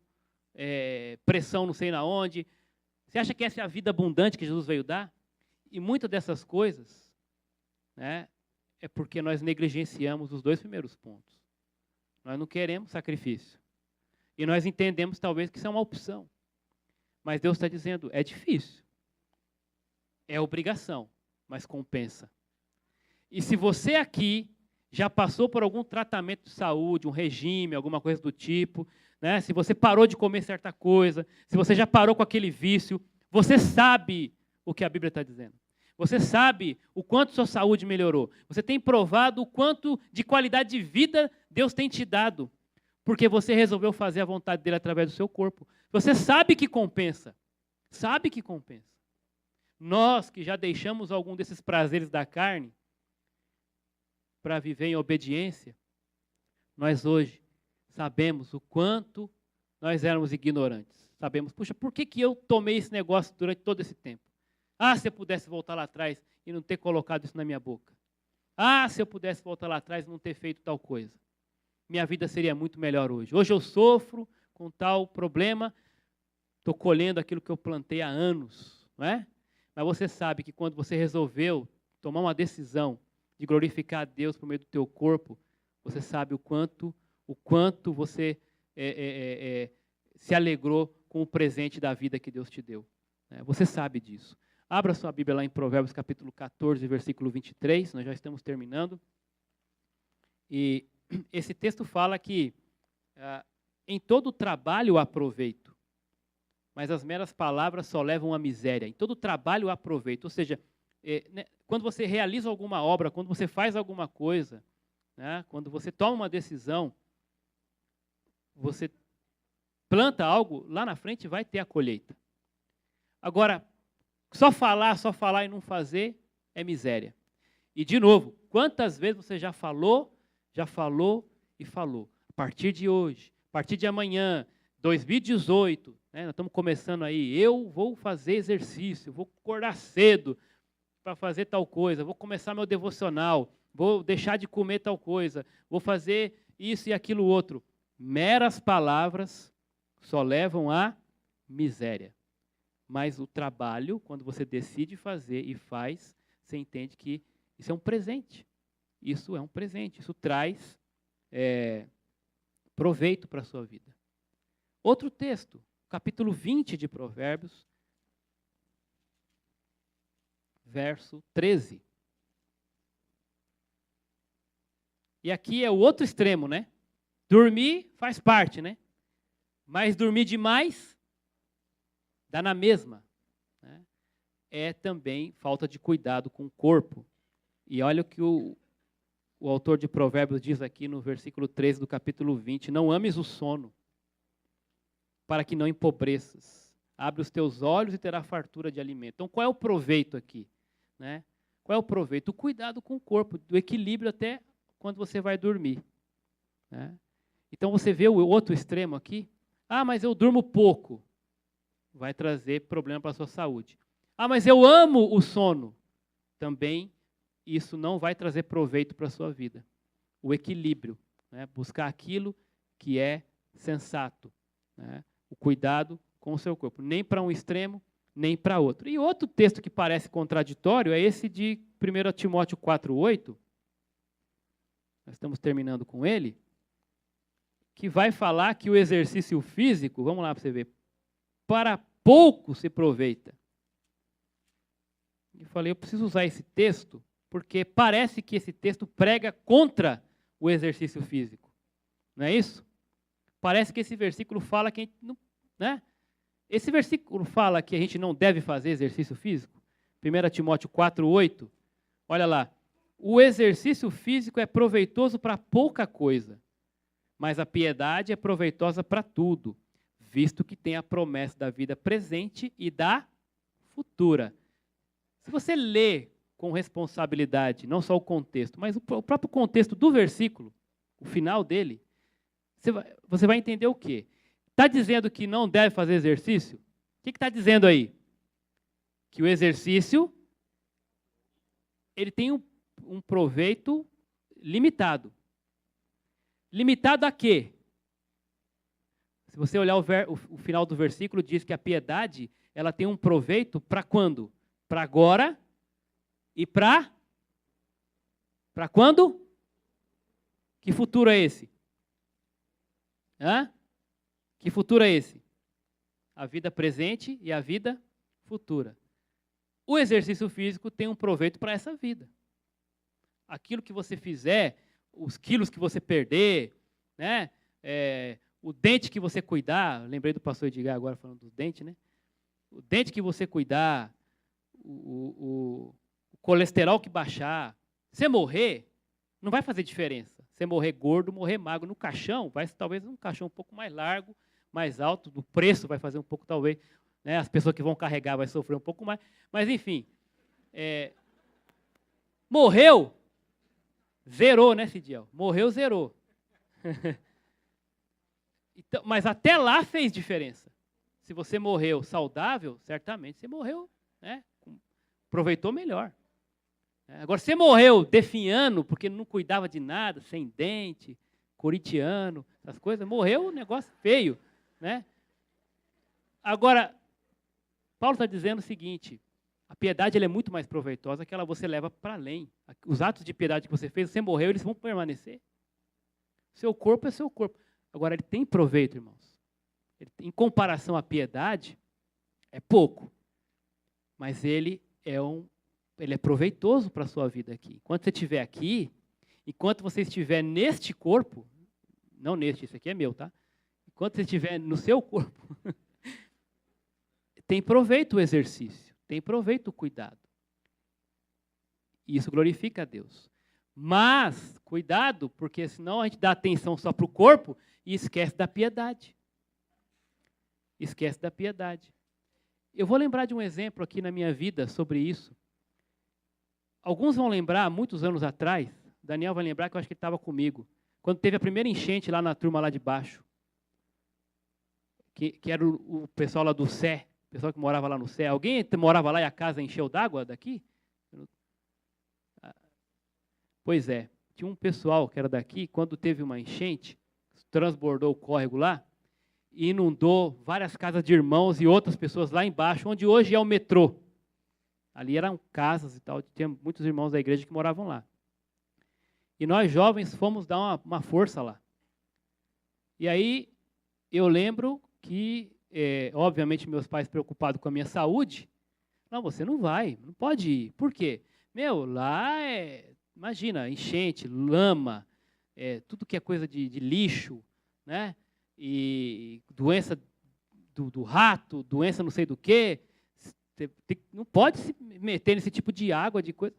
pressão não sei na onde? Você acha que essa é a vida abundante que Jesus veio dar? E muitas dessas coisas, né, é porque nós negligenciamos os 2 primeiros pontos. Nós não queremos sacrifício. E nós entendemos talvez que isso é uma opção. Mas Deus está dizendo, é difícil. É obrigação, mas compensa. E se você aqui já passou por algum tratamento de saúde, um regime, alguma coisa do tipo, né? Se você parou de comer certa coisa, se você já parou com aquele vício, você sabe o que a Bíblia está dizendo. Você sabe o quanto sua saúde melhorou. Você tem provado o quanto de qualidade de vida Deus tem te dado, porque você resolveu fazer a vontade dele através do seu corpo. Você sabe que compensa. Sabe que compensa. Nós que já deixamos algum desses prazeres da carne para viver em obediência, nós hoje sabemos o quanto nós éramos ignorantes. Sabemos, puxa, por que eu tomei esse negócio durante todo esse tempo? Ah, se eu pudesse voltar lá atrás e não ter colocado isso na minha boca. Ah, se eu pudesse voltar lá atrás e não ter feito tal coisa. minha vida seria muito melhor hoje. Hoje eu sofro com tal problema, estou colhendo aquilo que eu plantei há anos, não é? Mas você sabe que quando você resolveu tomar uma decisão de glorificar a Deus por meio do teu corpo, você sabe o quanto você se alegrou com o presente da vida que Deus te deu. Você sabe disso. Abra sua Bíblia lá em Provérbios capítulo 14, versículo 23, nós já estamos terminando. E esse texto fala que em todo trabalho há proveito, mas as meras palavras só levam à miséria. Em todo trabalho há proveito, ou seja, quando você realiza alguma obra, quando você faz alguma coisa, né, quando você toma uma decisão, você planta algo, lá na frente vai ter a colheita. Agora, só falar e não fazer é miséria. E, de novo, quantas vezes você já falou e falou? A partir de hoje, a partir de amanhã, 2018, né, nós estamos começando aí, eu vou fazer exercício, vou acordar cedo para fazer tal coisa, vou começar meu devocional, vou deixar de comer tal coisa, vou fazer isso e aquilo outro. Meras palavras só levam à miséria. Mas o trabalho, quando você decide fazer e faz, você entende que isso é um presente. Isso é um presente, isso traz proveito para a sua vida. Outro texto, capítulo 20 de Provérbios, verso 13. E aqui é o outro extremo, né? Dormir faz parte, né? Mas dormir demais dá na mesma. Né? É também falta de cuidado com o corpo. E olha o que o autor de Provérbios diz aqui no versículo 13 do capítulo 20. Não ames o sono, para que não empobreças. Abre os teus olhos e terá fartura de alimento. Então, qual é o proveito aqui? Né? Qual é o proveito? O cuidado com o corpo, do equilíbrio até quando você vai dormir. Né? Então, você vê o outro extremo aqui. Ah, mas eu durmo pouco. Vai trazer problema para a sua saúde. Ah, mas eu amo o sono. Também isso não vai trazer proveito para a sua vida. O equilíbrio, né? Buscar aquilo que é sensato. Né? O cuidado com o seu corpo. Nem para um extremo, nem para outro. E outro texto que parece contraditório é esse de 1 Timóteo 4:8. Nós estamos terminando com ele. Que vai falar que o exercício físico, vamos lá para você ver, para pouco se aproveita. Eu falei, eu preciso usar esse texto, porque parece que esse texto prega contra o exercício físico. Não é isso? Parece que esse versículo fala que a gente não, né? Esse versículo fala que a gente não deve fazer exercício físico. 1 Timóteo 4:8. Olha lá. O exercício físico é proveitoso para pouca coisa, mas a piedade é proveitosa para tudo, visto que tem a promessa da vida presente e da futura. Se você lê com responsabilidade, não só o contexto, mas o próprio contexto do versículo, o final dele, você vai entender o quê? Está dizendo que não deve fazer exercício? O que está dizendo aí? Que o exercício ele tem um proveito limitado. Limitado a quê? Se você olhar o final do versículo, diz que a piedade ela tem um proveito para quando? Para agora e para quando? Que futuro é esse? Hã? Que futuro é esse? A vida presente e a vida futura. O exercício físico tem um proveito para essa vida. Aquilo que você fizer, os quilos que você perder, né? O dente que você cuidar, lembrei do pastor Edgar agora falando dos dentes, né? O dente que você cuidar, o colesterol que baixar, você morrer, não vai fazer diferença. Você morrer gordo, morrer magro. No caixão, vai talvez um caixão um pouco mais largo, mais alto, do preço vai fazer um pouco, talvez, né? As pessoas que vão carregar vai sofrer um pouco mais. Mas, enfim, morreu, zerou, né, Cidiel? Morreu, zerou. Então, mas até lá fez diferença. Se você morreu saudável, certamente você morreu, né? Aproveitou melhor. Agora, você morreu definhando porque não cuidava de nada, sem dente, corintiano, essas coisas, morreu um negócio feio, né? Agora, Paulo está dizendo o seguinte, a piedade ela é muito mais proveitosa que ela você leva para além. Os atos de piedade que você fez, você morreu, eles vão permanecer. Seu corpo é seu corpo. Agora, ele tem proveito, irmãos. Em comparação à piedade, é pouco. Mas ele é proveitoso para a sua vida aqui. Enquanto você estiver aqui, enquanto você estiver neste corpo, não neste, esse aqui é meu, tá? Enquanto você estiver no seu corpo, tem proveito o exercício, tem proveito o cuidado. E isso glorifica a Deus. Mas, cuidado, porque senão a gente dá atenção só para o corpo e esquece da piedade. Esquece da piedade. Eu vou lembrar de um exemplo aqui na minha vida sobre isso. Alguns vão lembrar, muitos anos atrás, Daniel vai lembrar que eu acho que ele estava comigo, quando teve a primeira enchente lá na turma lá de baixo, que era o pessoal lá do Sé, o pessoal que morava lá no Sé. Alguém morava lá e a casa encheu d'água daqui? Pois é, tinha um pessoal que era daqui, quando teve uma enchente, transbordou o córrego lá, e inundou várias casas de irmãos e outras pessoas lá embaixo, onde hoje é o metrô. Ali eram casas e tal, tinha muitos irmãos da igreja que moravam lá. E nós jovens fomos dar uma força lá. E aí eu lembro que, obviamente, meus pais preocupados com a minha saúde, não, você não vai, não pode ir. Por quê? Lá imagina, enchente, lama, tudo que é coisa de lixo, né? E doença do rato, doença não sei do quê. Não pode se meter nesse tipo de água, de coisa.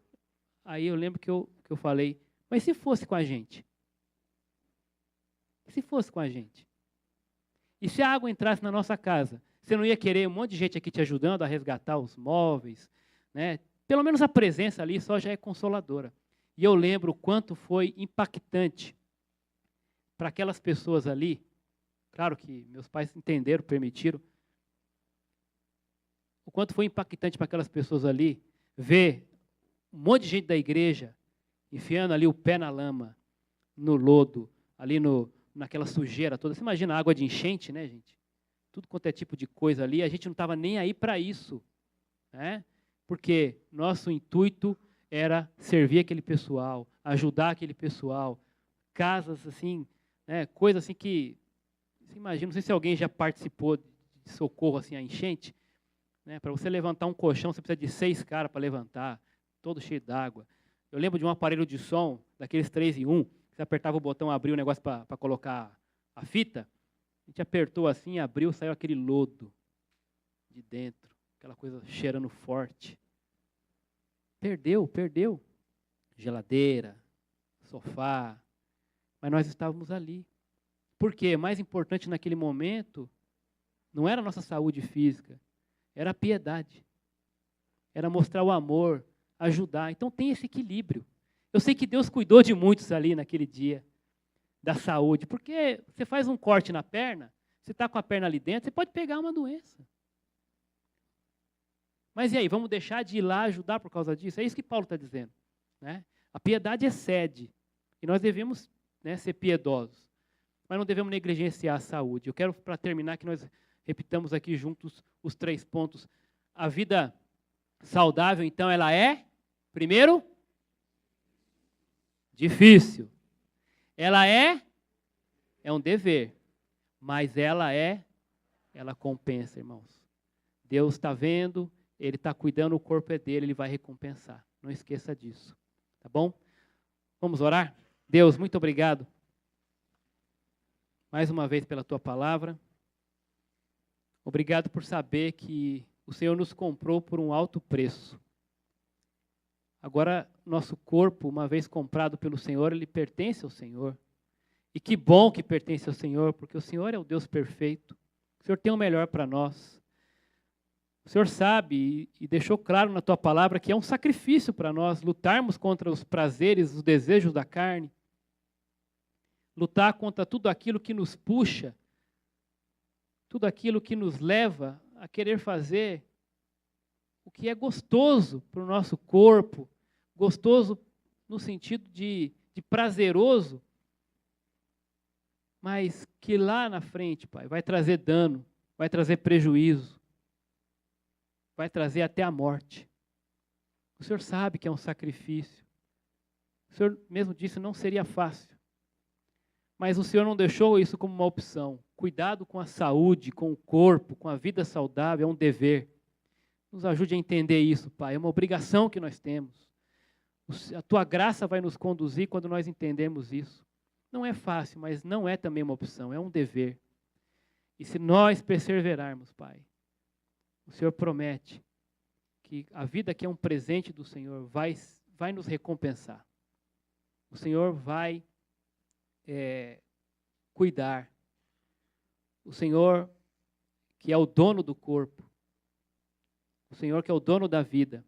Aí eu lembro que eu falei, mas se fosse com a gente? Se fosse com a gente? E se a água entrasse na nossa casa? Você não ia querer um monte de gente aqui te ajudando a resgatar os móveis, né? Pelo menos a presença ali só já é consoladora. E eu lembro o quanto foi impactante para aquelas pessoas ali. Claro que meus pais entenderam, permitiram. O quanto foi impactante para aquelas pessoas ali ver um monte de gente da igreja enfiando ali o pé na lama, no lodo, ali naquela sujeira toda. Você imagina a água de enchente, né, gente? Tudo quanto é tipo de coisa ali. A gente não estava nem aí para isso, né? Porque nosso intuito era servir aquele pessoal, ajudar aquele pessoal. Casas assim, né, coisas assim que... Você imagina, não sei se alguém já participou de socorro assim, a enchente. Né, para você levantar um colchão, você precisa de 6 caras para levantar, todo cheio d'água. Eu lembro de um aparelho de som, daqueles 3 em 1, você apertava o botão, abria o negócio para colocar a fita, a gente apertou assim, abriu, saiu aquele lodo de dentro, aquela coisa cheirando forte. Perdeu. Geladeira, sofá, mas nós estávamos ali. Por quê? Mais importante naquele momento não era a nossa saúde física, era a piedade. Era mostrar o amor, ajudar. Então tem esse equilíbrio. Eu sei que Deus cuidou de muitos ali naquele dia, da saúde, porque você faz um corte na perna, você está com a perna ali dentro, você pode pegar uma doença. Mas e aí, vamos deixar de ir lá ajudar por causa disso? É isso que Paulo está dizendo. Né? A piedade excede, e nós devemos, né, ser piedosos, mas não devemos negligenciar a saúde. Eu quero, para terminar, que nós repitamos aqui juntos os 3 pontos. A vida saudável, então, ela é, primeiro, difícil. Ela é um dever, mas ela compensa, irmãos. Deus está vendo, Ele está cuidando, o corpo é dele, Ele vai recompensar. Não esqueça disso, tá bom? Vamos orar? Deus, muito obrigado mais uma vez pela Tua palavra. Obrigado por saber que o Senhor nos comprou por um alto preço. Agora, nosso corpo, uma vez comprado pelo Senhor, ele pertence ao Senhor. E que bom que pertence ao Senhor, porque o Senhor é o Deus perfeito. O Senhor tem o melhor para nós. O Senhor sabe e deixou claro na Tua palavra que é um sacrifício para nós lutarmos contra os prazeres, os desejos da carne. Lutar contra tudo aquilo que nos puxa, tudo aquilo que nos leva a querer fazer o que é gostoso para o nosso corpo, gostoso no sentido de prazeroso, mas que lá na frente, Pai, vai trazer dano, vai trazer prejuízo, vai trazer até a morte. O Senhor sabe que é um sacrifício. O Senhor mesmo disse, não seria fácil. Mas o Senhor não deixou isso como uma opção. Cuidado com a saúde, com o corpo, com a vida saudável, é um dever. Nos ajude a entender isso, Pai. É uma obrigação que nós temos. A Tua graça vai nos conduzir quando nós entendemos isso. Não é fácil, mas não é também uma opção, é um dever. E se nós perseverarmos, Pai, o Senhor promete que a vida que é um presente do Senhor vai nos recompensar. O Senhor vai cuidar. O Senhor, que é o dono do corpo, o Senhor que é o dono da vida,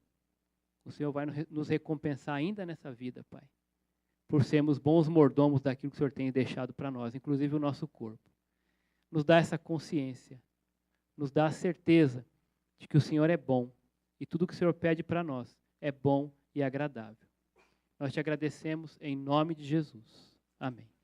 o Senhor vai nos recompensar ainda nessa vida, Pai, por sermos bons mordomos daquilo que o Senhor tem deixado para nós, inclusive o nosso corpo. Nos dá essa consciência, nos dá a certeza de que o Senhor é bom e tudo que o Senhor pede para nós é bom e agradável. Nós te agradecemos em nome de Jesus. Amém.